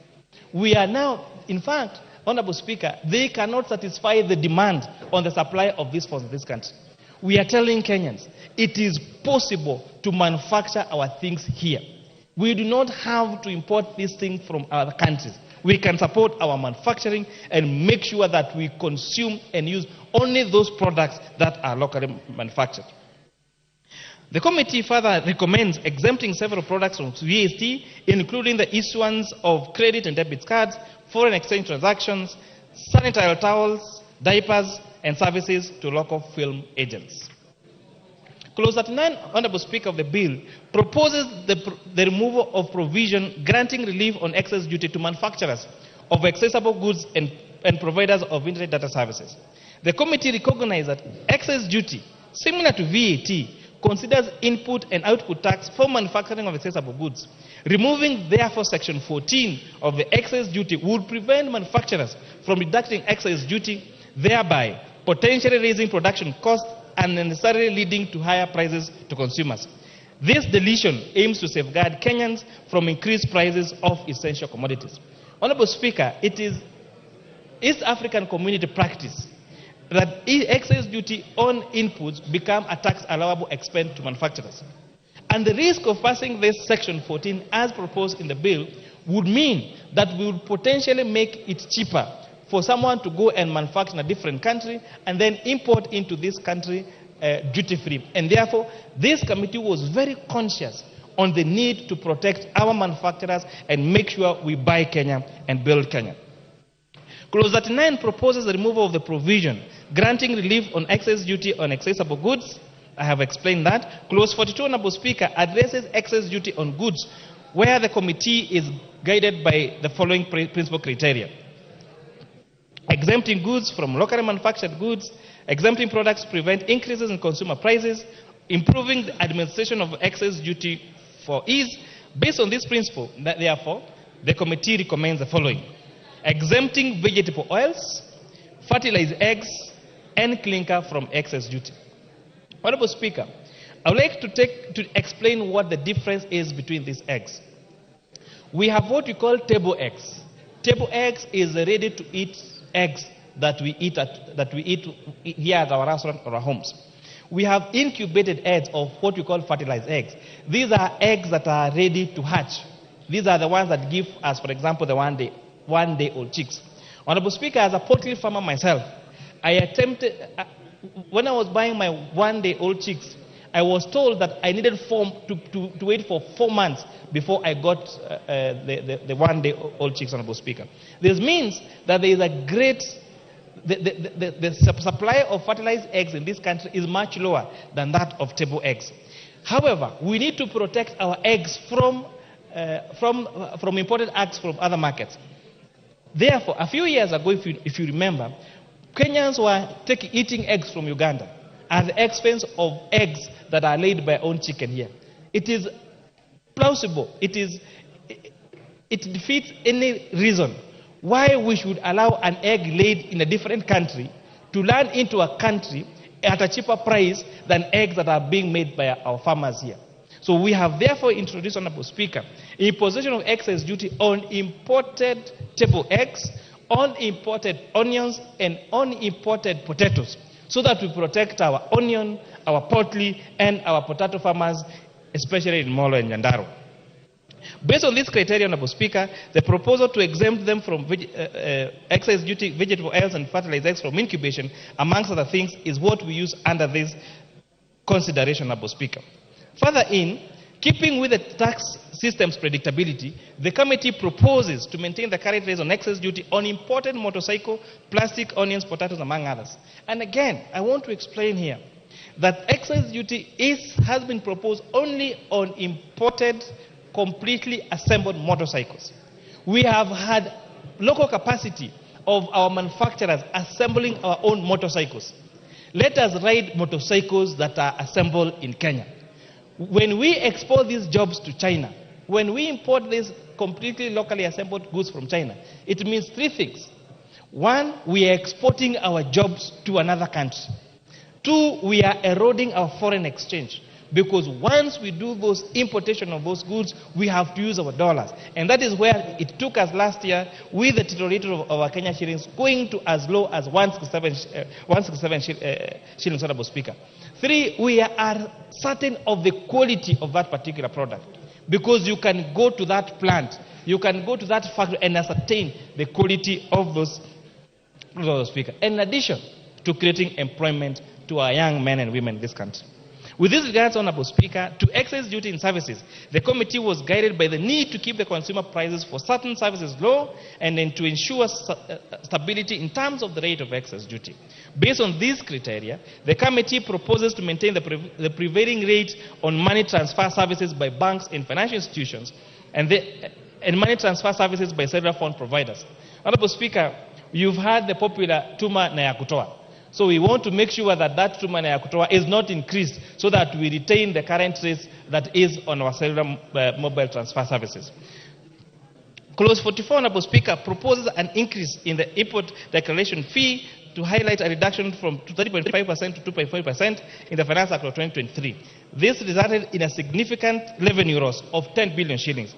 We are now, in fact, Honorable Speaker, they cannot satisfy the demand on the supply of these phones in this country. We are telling Kenyans, it is possible to manufacture our things here. We do not have to import these things from other countries. We can support our manufacturing and make sure that we consume and use only those products that are locally manufactured. The committee further recommends exempting several products from VAT, including the issuance of credit and debit cards, foreign exchange transactions, sanitary towels, diapers, and services to local film agents. Clause 39, Honorable Speaker, of the bill proposes the removal of provision granting relief on excess duty to manufacturers of accessible goods and providers of internet data services. The committee recognizes that excess duty, similar to VAT, considers input and output tax for manufacturing of accessible goods. Removing, therefore, Section 14 of the excess duty would prevent manufacturers from deducting excess duty, thereby potentially raising production costs and necessarily leading to higher prices to consumers. This deletion aims to safeguard Kenyans from increased prices of essential commodities. Honorable Speaker, it is East African community practice that excess duty on inputs become a tax allowable expense to manufacturers. And the risk of passing this Section 14 as proposed in the bill would mean that we would potentially make it cheaper for someone to go and manufacture in a different country and then import into this country duty-free. And therefore, this committee was very conscious on the need to protect our manufacturers and make sure we buy Kenya and build Kenya. Clause 39 proposes the removal of the provision granting relief on excess duty on accessible goods. I have explained that. Clause 42, Honorable Speaker, addresses excess duty on goods where the committee is guided by the following principal criteria: exempting goods from locally manufactured goods, exempting products to prevent increases in consumer prices, improving the administration of excess duty for ease. Based on this principle, therefore, the committee recommends the following: exempting vegetable oils, fertilized eggs, and clinker from excess duty. Honorable Speaker, I would like to explain what the difference is between these eggs. We have what we call table eggs. Table eggs is ready-to-eat eggs that we eat here at our restaurant or our homes. We have incubated eggs of what we call fertilized eggs. These are eggs that are ready to hatch. These are the ones that give us, for example, the one-day-old chicks. Honorable Speaker, as a poultry farmer myself, I attempted, when I was buying my one-day-old chicks, I was told that I needed to wait for 4 months before I got the one-day-old chicks, Honorable Speaker. This means that there is a great, the supply of fertilized eggs in this country is much lower than that of table eggs. However, we need to protect our eggs from imported eggs from other markets. Therefore, a few years ago, if you remember, Kenyans were eating eggs from Uganda at the expense of eggs that are laid by our own chicken here. It is plausible. It defeats any reason why we should allow an egg laid in a different country to land into a country at a cheaper price than eggs that are being made by our farmers here. So we have therefore introduced, Honorable Speaker, imposition of excise duty on imported table eggs, on imported onions, and on imported potatoes, so that we protect our onion, our poultry, and our potato farmers, especially in Molo and Nyandarua. Based on this criteria, Honorable Speaker, the proposal to exempt them from excise duty, vegetable oils, and fertilized eggs from incubation, amongst other things, is what we use under this consideration, Honorable Speaker. Further in, keeping with the tax system's predictability, the committee proposes to maintain the current rates on excise duty on imported motorcycle, plastic, onions, potatoes, among others. And again, I want to explain here that excise duty has been proposed only on imported, completely assembled motorcycles. We have had local capacity of our manufacturers assembling our own motorcycles. Let us ride motorcycles that are assembled in Kenya. When we export these jobs to China, when we import these completely locally assembled goods from China, it means three things. One, we are exporting our jobs to another country. Two, we are eroding our foreign exchange. Because once we do those importation of those goods, we have to use our dollars. And that is where it took us last year with the titulator of our Kenya shillings going to as low as 167 shillings, Honorable Speaker. Three, we are certain of the quality of that particular product. Because you can go to that plant, you can go to that factory and ascertain the quality of those, Honorable Speaker. In addition to creating employment to our young men and women in this country. With this regards, Honorable Speaker, to excise duty in services, the committee was guided by the need to keep the consumer prices for certain services low and then to ensure stability in terms of the rate of excise duty. Based on these criteria, the committee proposes to maintain the prevailing rate on money transfer services by banks and financial institutions and money transfer services by several fund providers. Honorable Speaker, you've heard the popular Tuma na ya kutoa. So we want to make sure that that Tuma na ya kutoa is not increased so that we retain the current rates that is on our cellular mobile transfer services. Clause 44, Honorable Speaker, proposes an increase in the import declaration fee to highlight a reduction from 30.5% to 2.5% in the Finance Act of 2023. This resulted in a significant revenue loss of 10 billion shillings,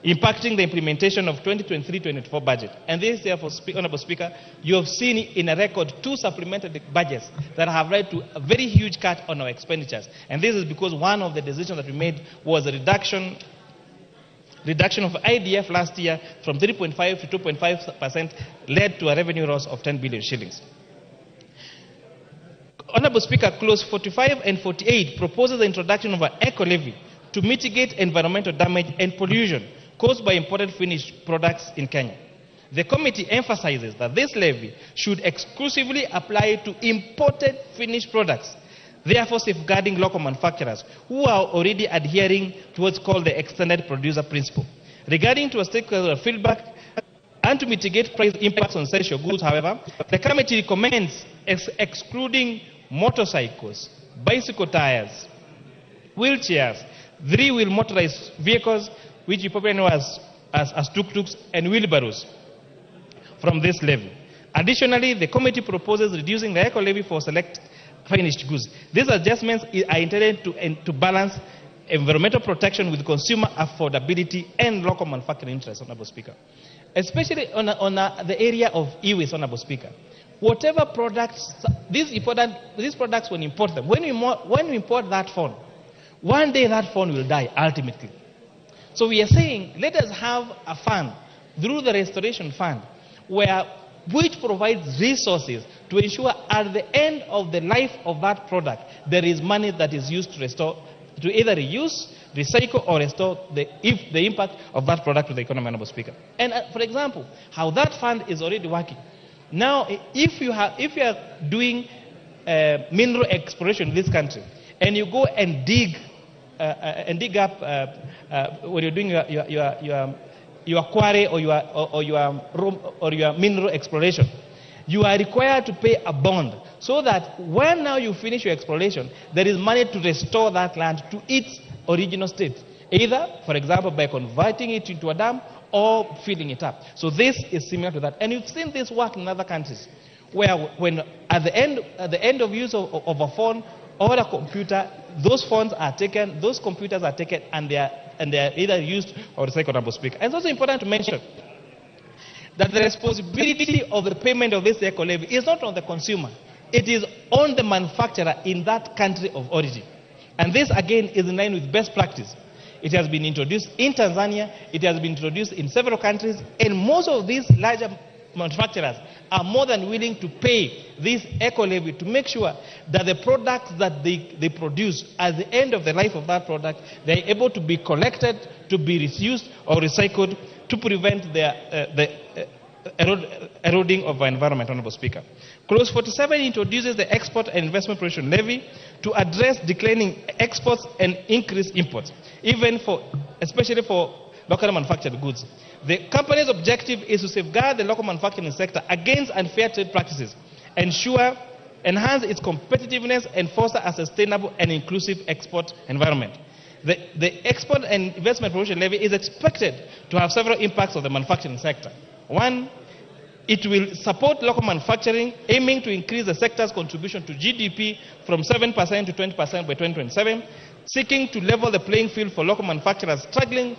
impacting the implementation of 2023-24 budget. And this, therefore, Honorable Speaker, you have seen in a record 2 supplementary budgets that have led to a very huge cut on our expenditures. And this is because one of the decisions that we made was a reduction of IDF last year from 3.5 to 2.5% led to a revenue loss of 10 billion shillings. Honorable Speaker, Clause 45 and 48 proposes the introduction of an eco levy to mitigate environmental damage and pollution caused by imported finished products in Kenya. The committee emphasizes that this levy should exclusively apply to imported finished products, therefore safeguarding local manufacturers who are already adhering to what's called the extended producer principle. Regarding to a stakeholder feedback and to mitigate price impacts on essential goods, however, the committee recommends excluding motorcycles, bicycle tires, wheelchairs, 3-wheel motorized vehicles, which you probably know as tuk-tuks and wheelbarrows, from this levy. Additionally, the committee proposes reducing the eco levy for select finished goods. These adjustments are intended to balance environmental protection with consumer affordability and local manufacturing interests, Honorable Speaker. Especially on the area of e-waste, Honorable Speaker. Whatever products, these products, when you import them, when we import that phone, one day that phone will die ultimately. So we are saying, let us have a fund through the restoration fund, which provides resources to ensure at the end of the life of that product, there is money that is used to restore, to either reuse, recycle, or restore the impact of that product to the economy, Honorable Speaker. And for example, how that fund is already working. Now, if you are doing mineral exploration in this country, and you go and dig up when you're doing your quarry or your mineral exploration, you are required to pay a bond so that when now you finish your exploration, there is money to restore that land to its original state, either, for example, by converting it into a dam or filling it up. So this is similar to that. And you've seen this work in other countries, where when at the end of use of a phone or a computer, those phones are taken, those computers are taken, and they are either used or recycled, Honorable Speaker. And it's also important to mention that the responsibility of the payment of this eco levy is not on the consumer. It is on the manufacturer in that country of origin. And this, again, is in line with best practice. It has been introduced in Tanzania, it has been introduced in several countries, and most of these larger manufacturers are more than willing to pay this eco levy to make sure that the products that they produce at the end of the life of that product, they are able to be collected, to be reused or recycled to prevent the eroding of our environment, Honorable Speaker. Clause 47 introduces the Export and Investment Protection Levy to address declining exports and increase imports, especially for locally manufactured goods. The company's objective is to safeguard the local manufacturing sector against unfair trade practices, enhance its competitiveness, and foster a sustainable and inclusive export environment. The Export and Investment Protection Levy is expected to have several impacts on the manufacturing sector. One, it will support local manufacturing, aiming to increase the sector's contribution to GDP from 7% to 20% by 2027, seeking to level the playing field for local manufacturers struggling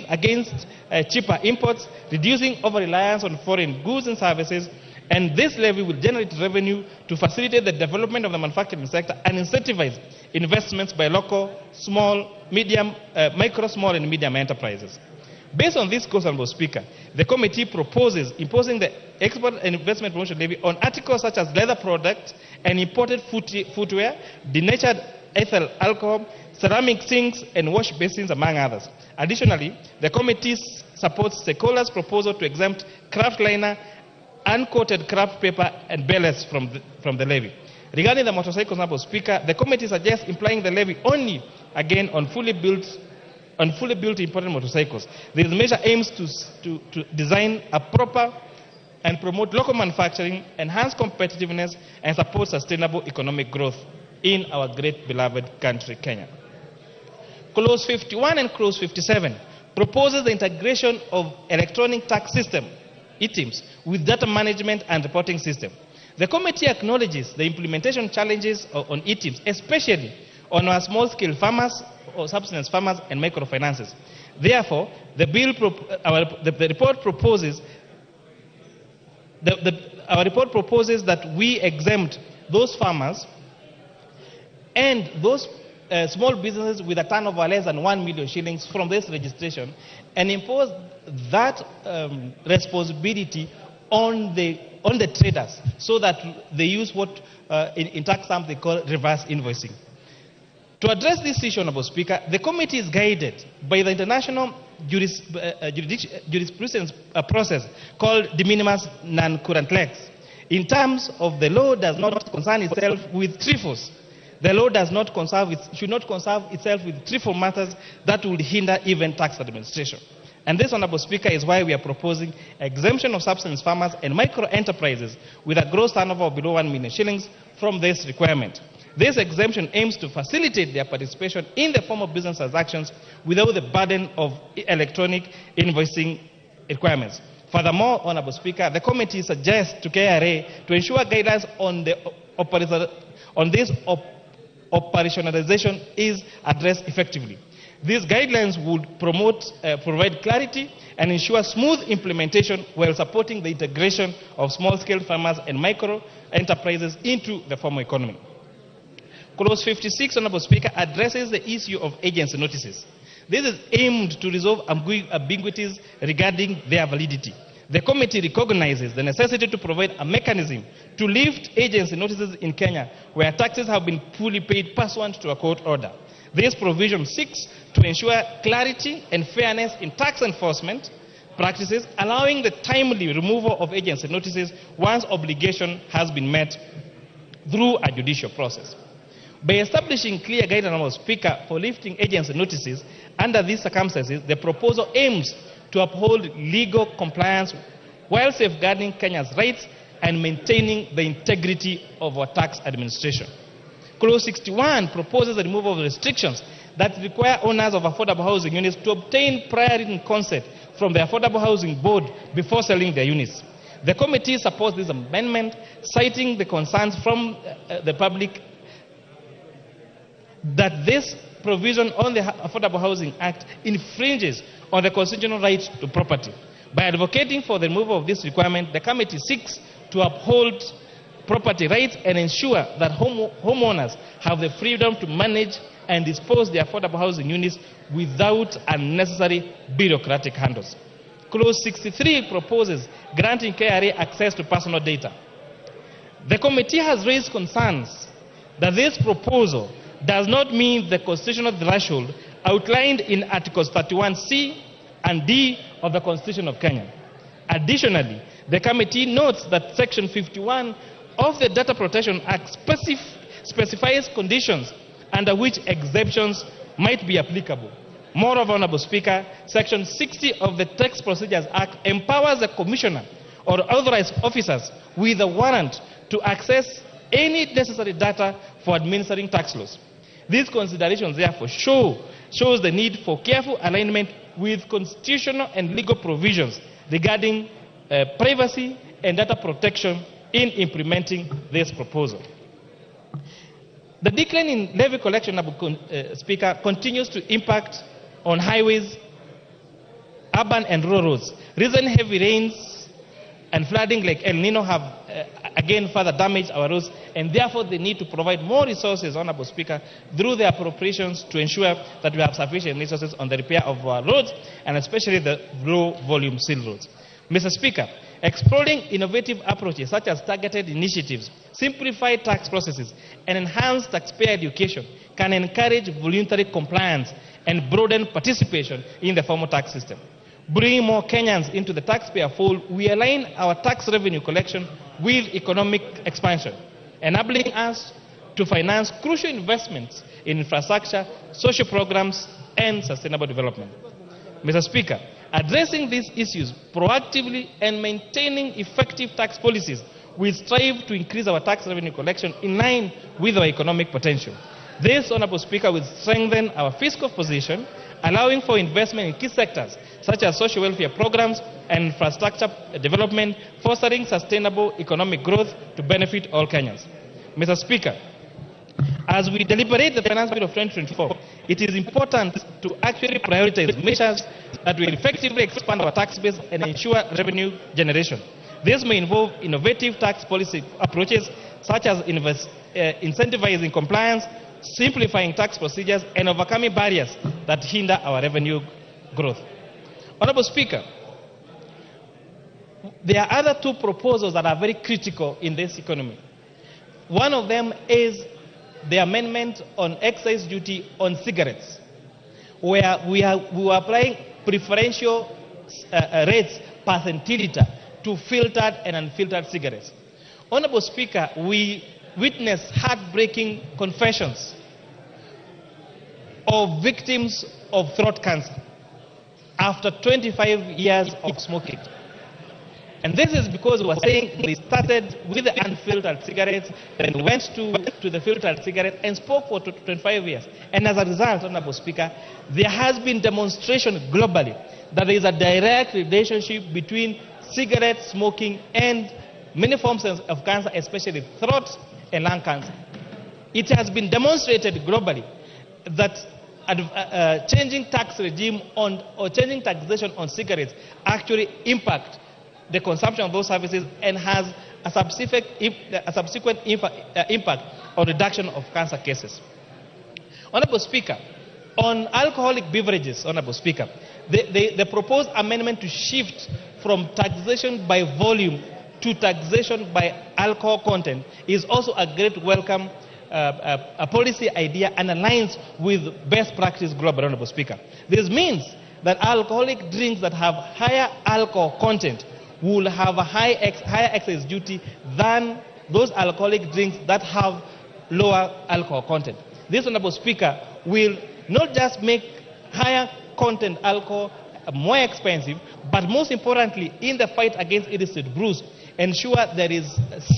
against cheaper imports, reducing over-reliance on foreign goods and services. And this levy will generate revenue to facilitate the development of the manufacturing sector and incentivize investments by local, micro, small, and medium enterprises. Based on this course, Honorable Speaker, the committee proposes imposing the Export and Investment Promotion Levy on articles such as leather products and imported footwear, denatured ethyl alcohol, ceramic sinks, and wash basins, among others. Additionally, the committee supports stakeholders' proposal to exempt craft liner, uncoated craft paper, and ballast from the levy. Regarding the motorcycles, Honorable Speaker, the committee suggests implying the levy only, again, on fully built imported motorcycles. This measure aims to design a proper and promote local manufacturing, enhance competitiveness, and support sustainable economic growth in our great beloved country, Kenya. Clause 51 and Clause 57 proposes the integration of electronic tax system, ETIMS, with data management and reporting system. The committee acknowledges the implementation challenges on ETIMS, especially on our small-scale farmers, or subsistence farmers, and microfinances. Therefore, our report proposes that we exempt those farmers and those small businesses with a turnover less than 1 million shillings from this registration, and impose that responsibility on the traders, so that they use what in tax terms they call reverse invoicing. To address this issue, Honorable Speaker, the committee is guided by the international jurisprudence process called de minimis non current lex. In terms of the law does not concern itself with trifles. The law should not concern itself with trivial matters that would hinder even tax administration. And this, Honorable Speaker, is why we are proposing exemption of subsistence farmers and micro enterprises with a gross turnover of below 1 million shillings from this requirement. This exemption aims to facilitate their participation in the form of business transactions without the burden of electronic invoicing requirements. Furthermore, Honorable Speaker, the committee suggests to KRA to ensure guidance on this operationalization is addressed effectively. These guidelines would provide clarity and ensure smooth implementation while supporting the integration of small-scale farmers and micro enterprises into the formal economy. Clause 56, Honorable Speaker, addresses the issue of agency notices. This is aimed to resolve ambiguities regarding their validity. The committee recognizes the necessity to provide a mechanism to lift agency notices in Kenya where taxes have been fully paid pursuant to a court order. This provision seeks to ensure clarity and fairness in tax enforcement practices, allowing the timely removal of agency notices once obligation has been met through a judicial process. By establishing clear guidelines, Honorable Speaker, for lifting agency notices under these circumstances, the proposal aims to uphold legal compliance while safeguarding Kenya's rights and maintaining the integrity of our tax administration. Clause 61 proposes the removal of restrictions that require owners of affordable housing units to obtain prior written consent from the Affordable Housing Board before selling their units. The committee supports this amendment, citing the concerns from the public that this provision on the Affordable Housing Act infringes on the constitutional right to property. By advocating for the removal of this requirement, the committee seeks to uphold property rights and ensure that homeowners have the freedom to manage and dispose their affordable housing units without unnecessary bureaucratic handles. Clause 63 proposes granting KRA access to personal data. The committee has raised concerns that this proposal does not meet the constitutional threshold outlined in Articles 31C and D of the Constitution of Kenya. Additionally, the committee notes that Section 51 of the Data Protection Act specifies conditions under which exemptions might be applicable. Moreover, Honorable Speaker, Section 60 of the Tax Procedures Act empowers the Commissioner or authorized officers with a warrant to access any necessary data for administering tax laws. These considerations, therefore, shows the need for careful alignment with constitutional and legal provisions regarding privacy and data protection in implementing this proposal. The decline in levy collection, Speaker, continues to impact on highways, urban and rural roads. Recent heavy rains and flooding like El Nino have again further damaged our roads, and therefore they need to provide more resources, Honorable Speaker, through the appropriations to ensure that we have sufficient resources on the repair of our roads, and especially the low-volume seal roads. Mr. Speaker, exploring innovative approaches such as targeted initiatives, simplified tax processes, and enhanced taxpayer education can encourage voluntary compliance and broaden participation in the formal tax system. Bringing more Kenyans into the taxpayer fold, we align our tax revenue collection with economic expansion, enabling us to finance crucial investments in infrastructure, social programs, and sustainable development. Mr. Speaker, addressing these issues proactively and maintaining effective tax policies, we strive to increase our tax revenue collection in line with our economic potential. This, Honorable Speaker, will strengthen our fiscal position, allowing for investment in key sectors such as social welfare programs and infrastructure development, fostering sustainable economic growth to benefit all Kenyans. Mr. Speaker, as we deliberate the Finance Bill of 2024, it is important to actually prioritize measures that will effectively expand our tax base and ensure revenue generation. This may involve innovative tax policy approaches such as incentivizing compliance, simplifying tax procedures, and overcoming barriers that hinder our revenue growth. Honorable Speaker, there are other two proposals that are very critical in this economy. One of them is the amendment on excise duty on cigarettes, where we were applying preferential rates per centiliter to filtered and unfiltered cigarettes. Honorable Speaker, we witnessed heartbreaking confessions of victims of throat cancer after 25 years of smoking. And this is because we were saying they started with the unfiltered cigarettes, then went to the filtered cigarette and spoke for 25 years. And as a result, Honorable Speaker, there has been demonstration globally that there is a direct relationship between cigarette smoking and many forms of cancer, especially throat and lung cancer. It has been demonstrated globally that changing tax regime on or changing taxation on cigarettes actually impact the consumption of those services and has a subsequent impact on reduction of cancer cases. Honorable Speaker, on alcoholic beverages, Honorable Speaker, the proposed amendment to shift from taxation by volume to taxation by alcohol content is also a great welcome a policy idea and aligns with best practice global, Honorable Speaker. This means that alcoholic drinks that have higher alcohol content will have a higher excise duty than those alcoholic drinks that have lower alcohol content. This, Honorable Speaker, will not just make higher content alcohol more expensive, but most importantly, in the fight against illicit brews, ensure there is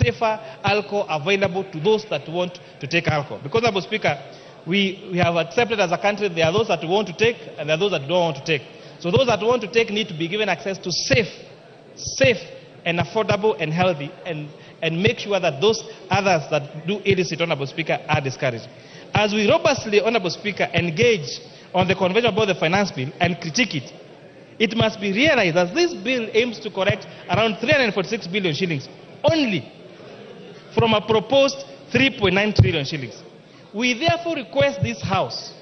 safer alcohol available to those that want to take alcohol. Because, Honorable Speaker, we have accepted as a country there are those that want to take and there are those that don't want to take. So those that want to take need to be given access to safe and affordable and healthy, and make sure that those others that do illicit, Honorable Speaker, are discouraged. As we robustly, Honorable Speaker, engage on the Convention about the Finance Bill and critique it, it must be realized that this bill aims to correct around 346 billion shillings only from a proposed 3.9 trillion shillings. We therefore request this House,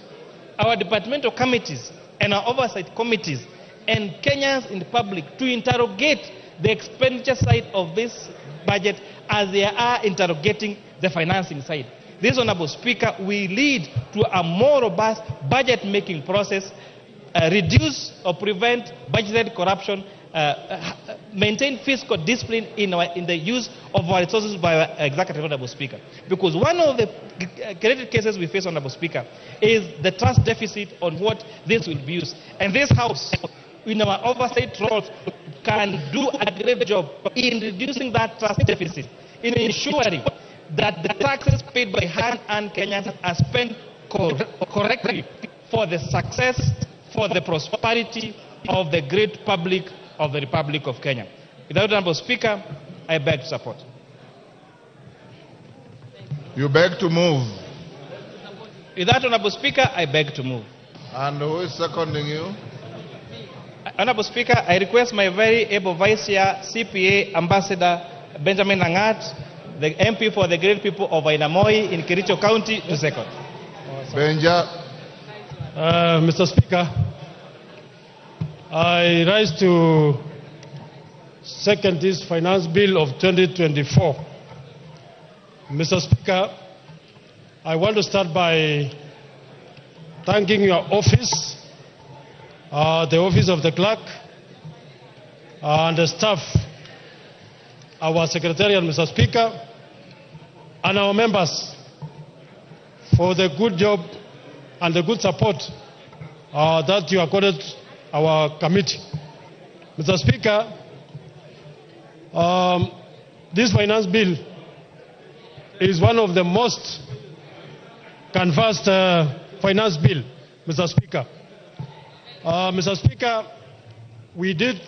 our departmental committees and our oversight committees and Kenyans in the public to interrogate the expenditure side of this budget as they are interrogating the financing side. This, Honorable Speaker, will lead to a more robust budget-making process, reduce or prevent budgetary corruption, maintain fiscal discipline in the use of our resources by our executive, Honorable Speaker. Because one of the credit cases we face, Honorable Speaker, is the trust deficit on what this will be used. And this House, in our oversight roles, can do a great job in reducing that trust deficit, in ensuring that the taxes paid by hard-earned Kenyans are spent correctly for the success, for the prosperity of the great public of the Republic of Kenya. Without Honorable Speaker, I beg to support. You beg to move. Without Honorable Speaker, I beg to move. And who is seconding you? Honorable Speaker, I request my very able Vice Chair, CPA Ambassador Benjamin Langat, the MP for the great people of Ainamoi in Kericho County, to second. Benja. Mr. Speaker, I rise to second this finance bill of 2024. Mr. Speaker, I want to start by thanking your office, the office of the clerk, and the staff, our secretariat, Mr. Speaker, and our members for the good job and the good support that you accorded our committee. Mr. Speaker, this finance bill is one of the most canvassed finance bill, Mr. Speaker. Mr. Speaker, we did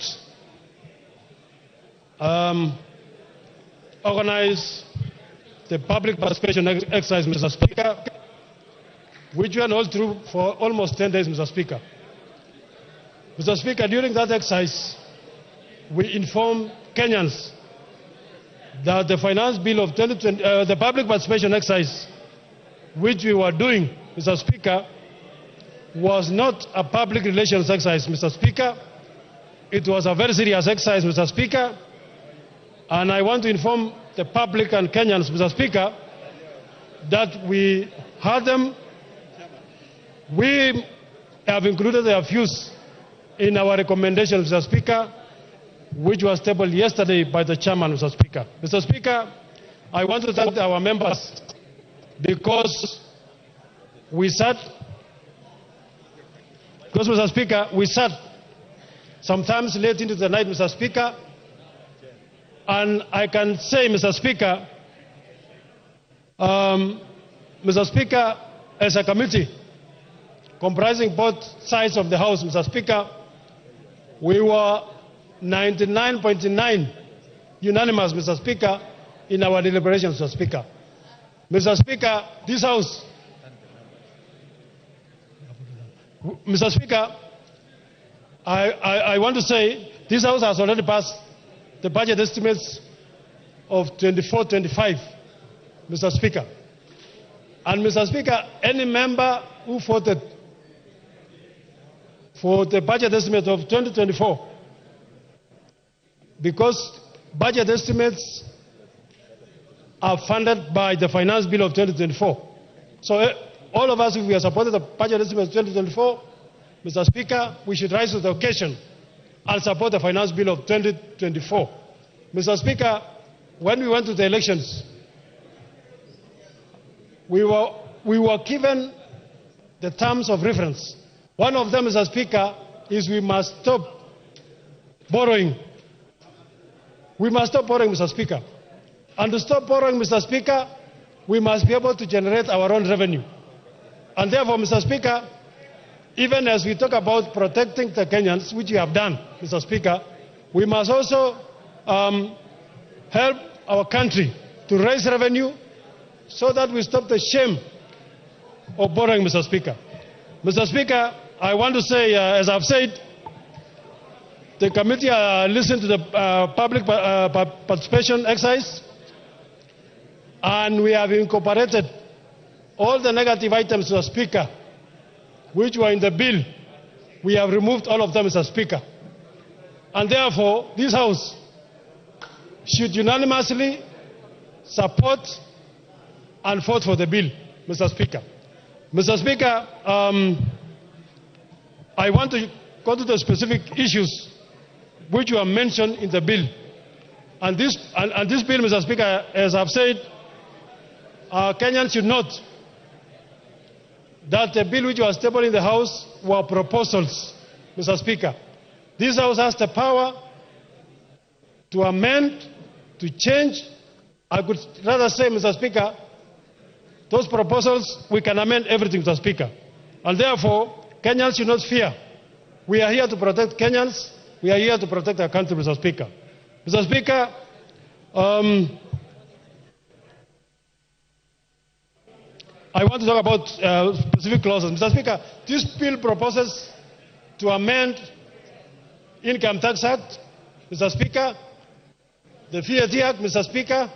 organize the public participation exercise, Mr. Speaker, which went all through for almost 10 days, Mr. Speaker. Mr. Speaker, during that exercise, we informed Kenyans that the finance bill of 2020, the public participation exercise, which we were doing, Mr. Speaker, was not a public relations exercise, Mr. Speaker. It was a very serious exercise, Mr. Speaker. And I want to inform the public and Kenyans, Mr. Speaker, that we heard them. We have included their views in our recommendation, Mr. Speaker, which was tabled yesterday by the chairman, Mr. Speaker. Mr. Speaker, I want to thank our members because we sat, Mr. Speaker, we sat sometimes late into the night, Mr. Speaker, and I can say, Mr. Speaker, Mr. Speaker, as a committee comprising both sides of the House, Mr. Speaker, we were 99.9 unanimous, Mr. Speaker, in our deliberations, Mr. Speaker. Mr. Speaker, this House, Mr. Speaker, I want to say this House has already passed the budget estimates of 24-25, Mr. Speaker. And Mr. Speaker, any member who voted for the budget estimate of 2024, because budget estimates are funded by the finance bill of 2024. So all of us, if we have supported the budget estimate of 2024, Mr. Speaker, we should rise to the occasion and support the finance bill of 2024. Mr. Speaker, when we went to the elections, we were given the terms of reference. One of them, Mr. Speaker, is we must stop borrowing. We must stop borrowing, Mr. Speaker. And to stop borrowing, Mr. Speaker, we must be able to generate our own revenue. And therefore, Mr. Speaker, even as we talk about protecting the Kenyans, which we have done, Mr. Speaker, we must also help our country to raise revenue so that we stop the shame of borrowing, Mr. Speaker. Mr. Speaker, I want to say, as I've said, the committee listened to the public participation exercise, and we have incorporated all the negative items, Mr. Speaker, which were in the bill. We have removed all of them, Mr. Speaker. And therefore, this House should unanimously support and vote for the bill, Mr. Speaker. Mr. Speaker, I want to go to the specific issues which were mentioned in the bill. And this bill, Mr. Speaker, as I've said, Kenyans should note that the bill which was tabled in the House were proposals, Mr. Speaker. This House has the power to amend, to change. I could rather say, Mr. Speaker, those proposals, we can amend everything, Mr. Speaker. And therefore, Kenyans should not fear. We are here to protect Kenyans. We are here to protect our country, Mr. Speaker. Mr. Speaker, I want to talk about specific clauses. Mr. Speaker, this bill proposes to amend Income Tax Act, Mr. Speaker, the VAT Act, Mr. Speaker.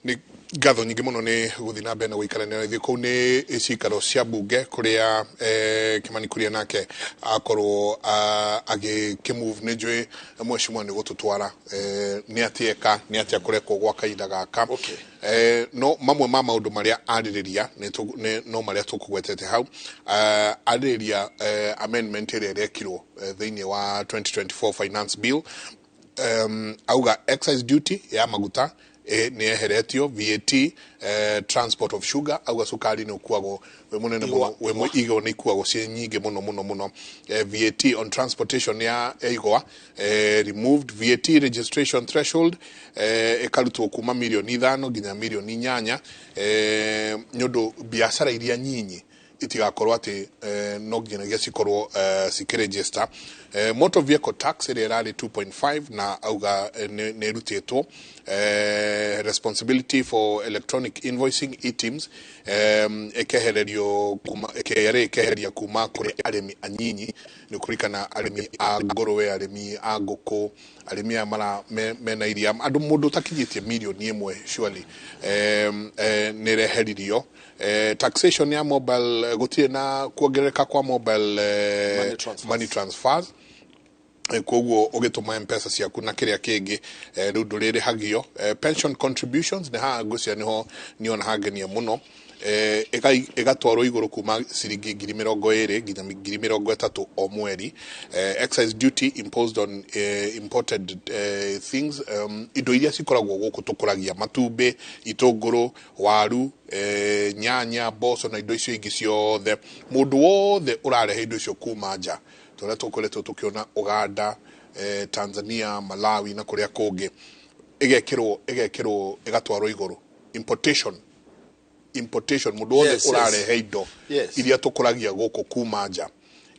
Ni ngatho nyingĩ mũno nĩ gũthiĩ na mbere na gũikarania na ithuĩ kũu nĩ cikaro cia mbunge kũrĩa Kimani Kuria nake akorwo agĩkĩmove nĩ njũĩ mheshimiwa nĩ gũtũtwara nĩ atĩeka nĩ atĩa kũrekwo gwa kahinda gaka no mamwe ma maũndũ marĩa arĩrĩria no marĩa tũkũgwetete hau arĩrĩria amendment ĩrĩa ĩrekirwo thĩinĩ wa 2024 finance bill auga excise duty ya maguta ni eheretio VAT transport of sugar auga sukari no kuago we munene muno we igo ni kuago cie nyingi muno VAT on transportation ya igwa removed VAT registration threshold ekalutwo kuma milioni 5 nginya milioni 8 nyodo biashara iria nyinyi itigakorwo ati no nginyagia cikorwo cikiregister motor vehicle tax ĩrĩa ĩrarĩ 2.5 na auga nĩ rutĩtwo responsibility for electronic invoicing e-teams ekeheria kuma kũrĩ arĩmi anyinyi nĩ kũrikana arĩmi a ngũrwe arĩmi a ngũkũ arĩmi a mara mena iria andũ mũndũ takinyĩtie milioni 1 surely nĩ reheririo taxation ya mobile gũtirĩ na kuongerereka kwa mobile money transfers koguo ũgĩtũma M-Pesa ciaku na kĩrĩa kĩngĩ rĩu ndũrĩrĩhagio pension contributions nĩ haha ngũcia niho niona hangenia mũno ĩgatwarwo igũrũ kuma ciringi 20,000 nginya 30,000 o mweri excise duty imposed on imported things indo iria cikoragwo gũkũ tũkũragia matumbĩ itũngũrũ waru nyanya mboco na indo icio ingĩ ciothe mũndũ wothe ũrarehe indo icio kuma nja tũrĩa tũkoretwo tũkĩona Uganda Tanzania Malawi na kũrĩa kũngĩ ĩgekĩrwo ĩgatwarwo igũrũ importation mũndũ wothe ũrarehe indo iria tũkũragia gũkũ kuma nja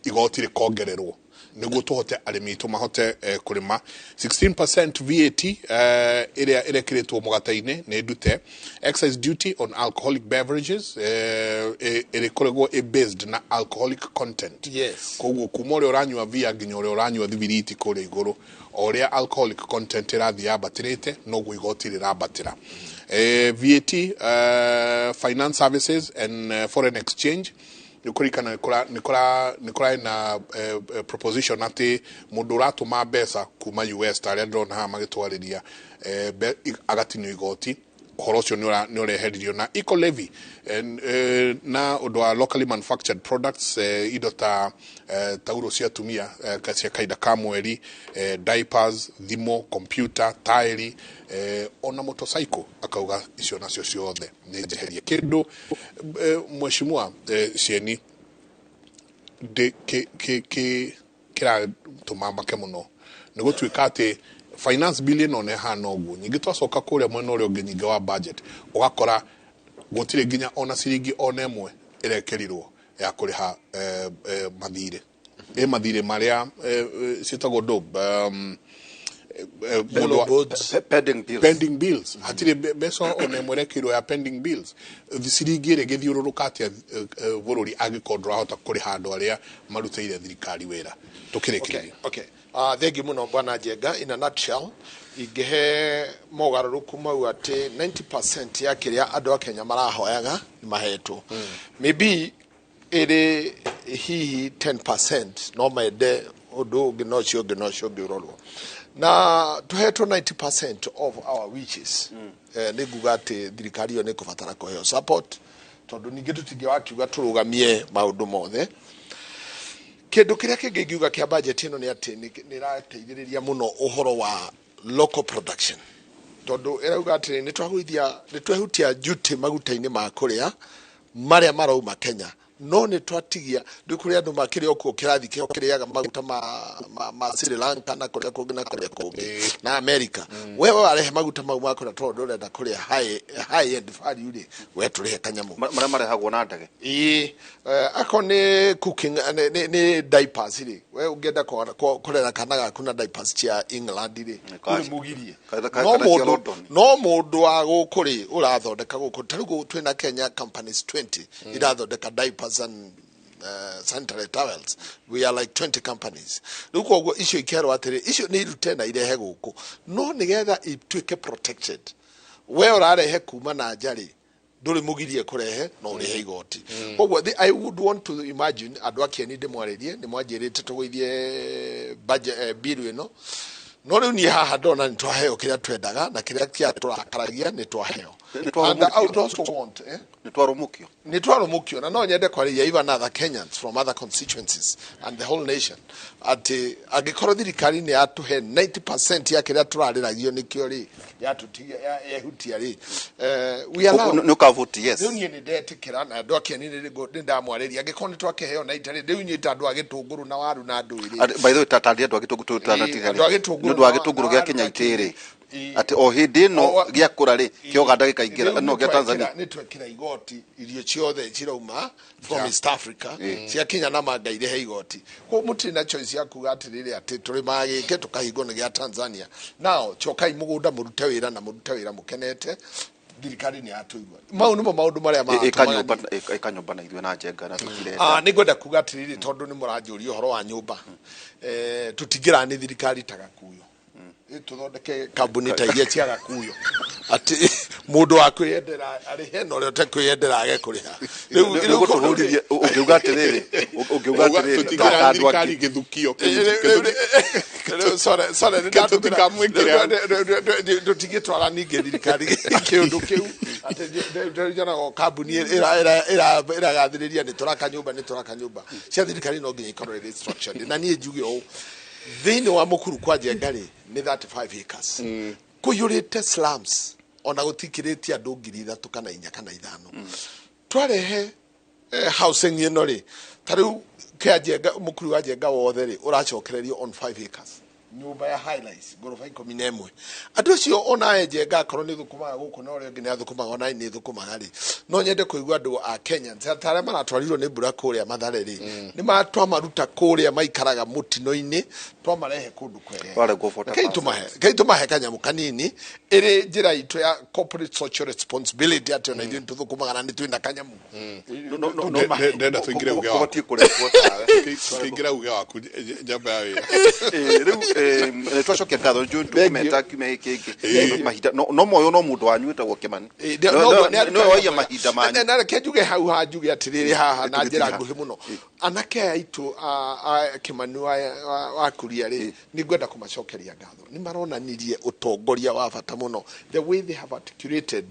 igoti rĩkongererwo niguo tuhote arimi itu mahote kurima 16% VAT area kiritwo mugataine ne ndute excise duty on alcoholic beverages ere korego based na alcoholic content yes koguo kuma uri uranywa via nginya uri uranywa thibiriti kuri iguru oria alcoholic content irathi yabatirite no gwigoti rirabatira VAT finance services and foreign exchange nikurikana nikora na proposition ati mundu uratuma mbeca kuma US taria ndona ha magitwariria agatinio igoti uhoro ucio ni ureheririo na eco levy na undu wa locally manufactured products indo ta tauro cia tumia cia kaida ka mweri diapers thimo computer tairi ona motorcycle akauga icio nacio ciothe ni njeherie kindu mheshimiwa cieni de kira tumambake muno nigutuika ati finance billion on hana ugu nyingi twacoka kuria mwena uria ungi nyingi wa budget ugakora gutire nginya ona ciringi ona emwe irekerirwo ya kuriha mathire maria citagwo dob pending bills hatire beso ona emwe irekerirwo ya pending bills ciringi ire githiururukatia bururi agikodro ahota kuriha andu aria maruteire thirikari wira tukirikiria okay thank you muno bwana Njenga. In a nutshell ingehe mogaruruku mau ati 90% ya kiria andu a Kenya marahoyaga ni mahetwo maybe iri hihi 10% no mende undu nginocio ngirorwo na tuhetwo 90% of our wishes ni nguga ati thirikari yo ni kubatara kuheo support tondu ningi tutinge wakiuga turugamie maundu mothe kindu kiria kingiuga kia budget ino ni ati ni rateithiriria muno uhoro wa local production tondu irauga ati ni twehutia duty magutaini ma kuria maria marauma Kenya no ni twatigia ndikuria andu makiri okuo kirathi kio kiriaga maguta ma Sri Lanka na kuria kungi na kuria kungi na America wewe warehe maguta mau makora tondu urenda kuria high end value ri we turihe kanyamu maria marehagwo na ndage ako ni cooking ni diapers ri we ungenda kurera kana gaku na diapers cia England ri uri mugirie no mundu wa gukuri urathondeka guku tarugo twina Kenya companies 20 irathondeka diapers and sanitary towels. We are like 20 companies. Look what issue ikero atiri issue ni rutena irehe guku no nigetha itwike protected we urarehe kuma na njari nduri mugirie kurehe no urihe igoti kogwo I would want to imagine andu akieni ndimwaririe ni mwanjirite tugithie budget bill ino no riu ni haha ndona ni twaheo kiria twendaga na kiria kia turakaragia ni twaheo and I would also want ni twarumukio na no nyende kwaria even other Kenyans from other constituencies and the whole nation ati agikorwo thirikari ni atuhe 90% ya kiria turariragia nikio ri yatutigia yehutia ri we allow no vote yes riu ni ndetikira na andu akieni ni ndamwariria agikorwo ni twakeheo na itari riu ni andu agitunguru na waru na andu iri by the way tatari andu agitunguru ndu agitunguru gya Kenya itiri ati o hindi no gya kurari kio ganda gikaingira no gya Tanzania ni twekira igoti irio ciothe cirauma from East Africa cia Kenya na mangaire he igoti ko muti na choice ya kuga atiriri ati turi magike tukahingo ni gya Tanzania now chokai mugunda murute wira na murute wira mukenete thirikari ni atuigwa mau nimo maundu maria ma ikanyumba na ithwe na Njenga na tukire ni gwenda kuga atiriri tondu ni muranjuria horo wa nyumba tutingira ni thirikari tagakuyo tuthondeke kambuni ta iria cia gakuyo ati mundu wa kwiyendera ari heno rio te kwiyendera age kuriha riu gutuhuririe ungiuga atiriri tutingira thirikari githukio sorry tutigitwara ninge thirikari kiundu kiu ati ndijana kambuni iragathiriria ni turaka nyumba cia thirikari no nginya ikorwo restructured na nie njuge o thini wa mukuru kwa Njengari ni 35 acres kuyurite slums ona gutikiritie andu 3,000 kana 4 kana 5 twarehe housing ino ri tariu kia Njenga mukuru wa Njenga wothe ri uracokererio on 5 acres nyumba ya highlights gorofa 11 andu acio ona enjenga korwo ni thukumaga guku na uri nginya thukumaga ona ni thukumaga ri no nyende kuigua andu a Kenya tare maratwarirwo ni mbura kuria Mathare ri ni matwa maruta kuria maikaraga mutino-ini twa marehe kundu kwere kaitumahe kanyamu kanini iri njira itu ya corporate social responsibility ati ona ithu tuthukumaga na ni twina kanyamu ndenda tuingire uge waku tuingire uge waku jamba ya riu twacokia ngatho ntumeta kime kiki mahita no moyo no mundu wanyuita gwo kimani no oya mahita manyu na kenjuge hau hanjuge atiriri haha na njira nguhi muno anake aitu a kimani wa kuria ri ni ngwenda kumacokeria ngatho ni maronanirie utongoria wa bata muno the way they have articulated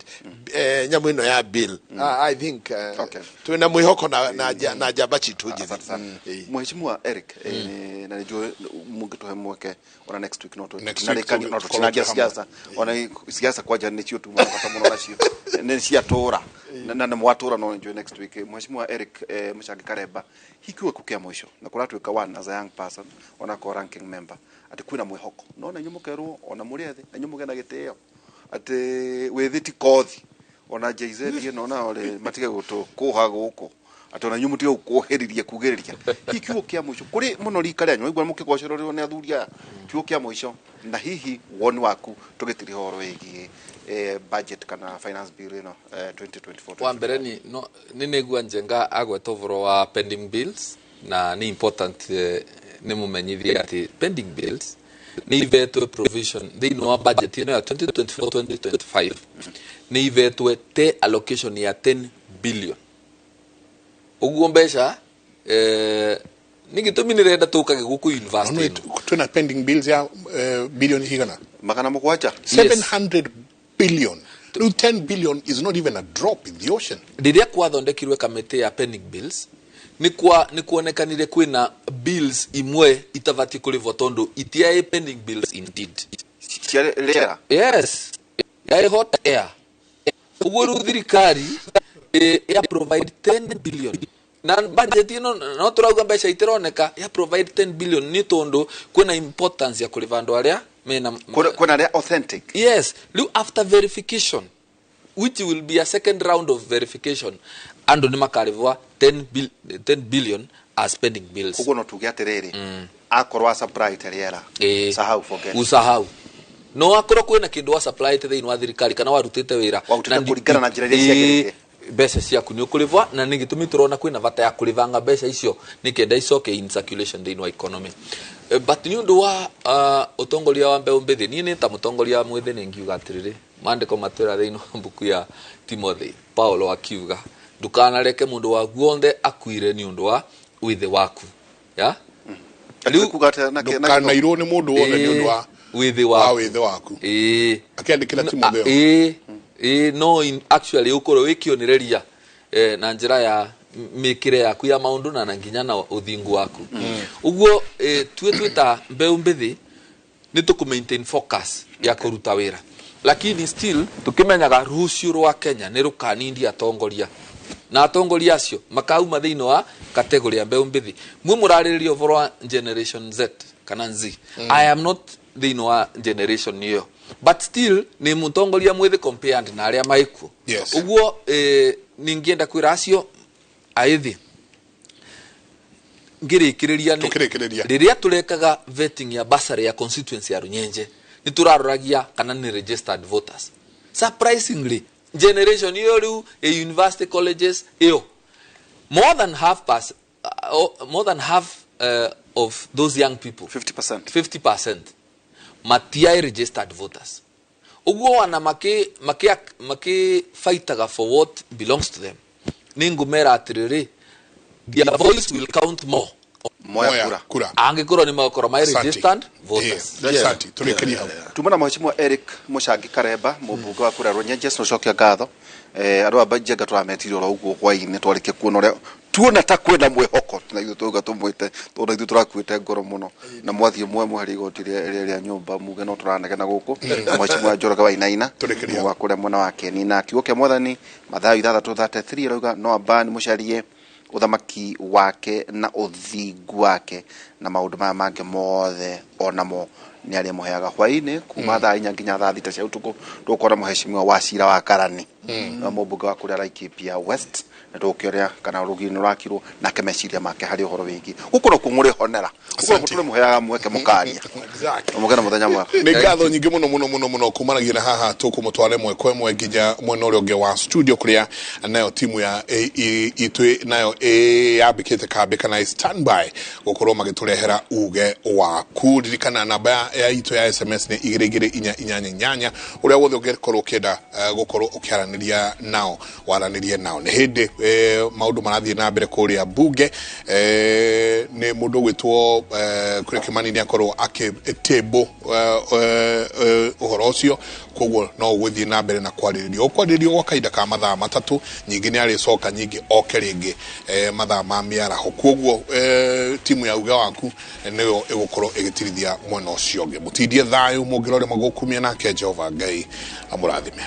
nyamu ino ya bill I think twina mwihoko na jamba chitu njithi Mheshimiwa Eric na nijue mungituhe mweke ona next week no tunagia siasa ona siasa kwa jana nicio tu mapata muno nacio ni cia tura na mwatura no nijue next week Mheshimiwa Eric Muchangi Karemba hikiwe kukia mwisho na kuratwika one as a young person ona ko ranking member ati kwina mwihoko no na nyumukerwo ona muriathi na nyumugena giteo ati withiti kothi ona JZ no na ole matige gutu kuha guku atona nyumutige ukuhiriria kugiriria hikiwo kia mwisho kuri muno rika ryanyu igwa mukigocerorwo ni athuria kiwo kia mwisho na hihi woni waku tugitiri horo wigi budget kana finance bill no 2024 wa mbere ni negua njenga agweta uvoro wa pending bills na ni important ni mumenyithia ati pending bills ni ivetwe provision thini wa budget ya 2024-2025 ni ivetwe te allocation ya 10 billion uguo mbeca nigitumi nirenda tukage guku university tuna pending bills ya billion higana magana mugwanja 700 billion. 10 billion is not even a drop in the ocean. Riria kwathondekirwe kamiti ya pending bills ni kuonekanire kwina bills imwe itabati kulivwo tondu itia pending bills indeed. Yes. Ya hot air. Uguo thirikari ya provide 10 billion. Na budget no turauga mbeca itironeka ya provide 10 billion ni tondu kwina importance ya kuliva andu aria mena kuna ria authentic. Yes, look after verification which will be a second round of verification andu ni makarivwa 10 billion as spending bills. Kugo no tuge atiriri akorwa supply teriera sahau forget usahau no akorwo kwina kindu wa supply te thiini wa thirikari kana warutite wira na kuringana na njira iria ciagirite mbeca ciaku ni ukurivwa na ni gitumi turona kwina vata ya kurivanga mbeca icio ni kenda icoke in circulation thiini wa economy. But ni undu wa utongoria wa mbeu mbithi ni ta mutongoria mwithi ni ngiuga atiriri mandiko matwira thiini wa mbuku ya Timothy Paulo akiuga ndukanareke mundu wa guothe akuire ni undu wa withi waku ya riu kugata na ndukanairwo ni mundu wothe ni undu wa withi waku akiandikira Timotheo no actually ukoro wikionereria na njira ya mikire yaku ya maundu na nginya na uthingu waku uguo twita mbeu mbithi ni tuku maintain focus ya kuruta wira lakini still tukimenyaga rucio rwa Kenya ni rukanindi atongoria na atongoria acio makauma thiini wa category ya mbeu mbithi mwe murariria uvoro generation Z kana Z I am not thiini wa generation hiyo but still ni mutongoria mwithi compared na aria maiku uguo ningienda kwira acio aithi ngirikiriria ni riria turekaga vetting ya basari ya constituency ya Runyenje ni turaroragia kana ni registered voters surprisingly generation hiyo riu university colleges hiyo more than half of those young people 50% matia registered voters uguo wana make fightaga for what belongs to them ningumera atiriri their voice will count more kura angikoro ni makoro my registered voters tumana Mheshimiwa Eric Muchangi Karemba mubunge wa kura Runyenje cocokia ngatho andu abanjenga turametirio ro uguo kwa-ini twarike kuona ria tuona ta kwenda mwihoko na ithu tuga tumwite tondu ithu turakuite ngoro muno na mwathie mwe hari igoti ria nyumba muge no turanegena guku Mheshimiwa Njoroge wa Inaina wa kura mwana wake ni na kiugo kia mwathani Mathayo 6:33 rauga no abani mucarie uthamaki wake na uthingu wake na maundu maya mangĩ mothe onamo nĩ arĩa mũheaga hwaĩ-inĩ kuma thaa 4 nginya thaa 6 cia ũtukũ tũkora mũheshimiwa wa cira wa Karani na mũmbunge wa kũrĩa Laikipia West na tũkĩoria kana rũgino rwakirwo nake meciria make harĩ ũhoro wĩgiĩ gũkorwo kũngũrĩ honera gũkorwo mũtũre mũheaga mweke mũkaria mũgena mũthenya mwega nĩ ngatho nyingĩ mũno kumanagia na haha tũkũmũtware mweko ĩmwe nginya mwena ũrĩa ũngĩ wa studio kũrĩa nayo timu ya itũ nayo yambĩkĩte kambĩ kana standby gũkorwo magĩtũrehera uge waku ririkana namba ya itũ ya SMS nĩ 2288 ũrĩa wothe ũngĩkorwo ũkĩenda gũkorwo ũkĩaranĩria nao waranĩrie nao nĩ hĩndĩ maundu marathiĩ na mbere kũrĩa bunge nĩ mũndũ gwĩtwo kũrĩa Kimani nĩ akorwo akĩtable ũhoro ũcio koguo no gũthiĩ na mbere na kwarĩrĩrio gwa kahinda ka mathaa matatũ nyingĩ nĩ arĩcoka nyingĩ oke rĩngĩ mathaa ma mĩaraho koguo timu ya uge waku nĩyo ĩgũkorwo ĩgĩtirithia mwena ũcio ũngĩ mũtindie thayũ mũngĩrore magũkumia nake Jehova Ngai amũrathime.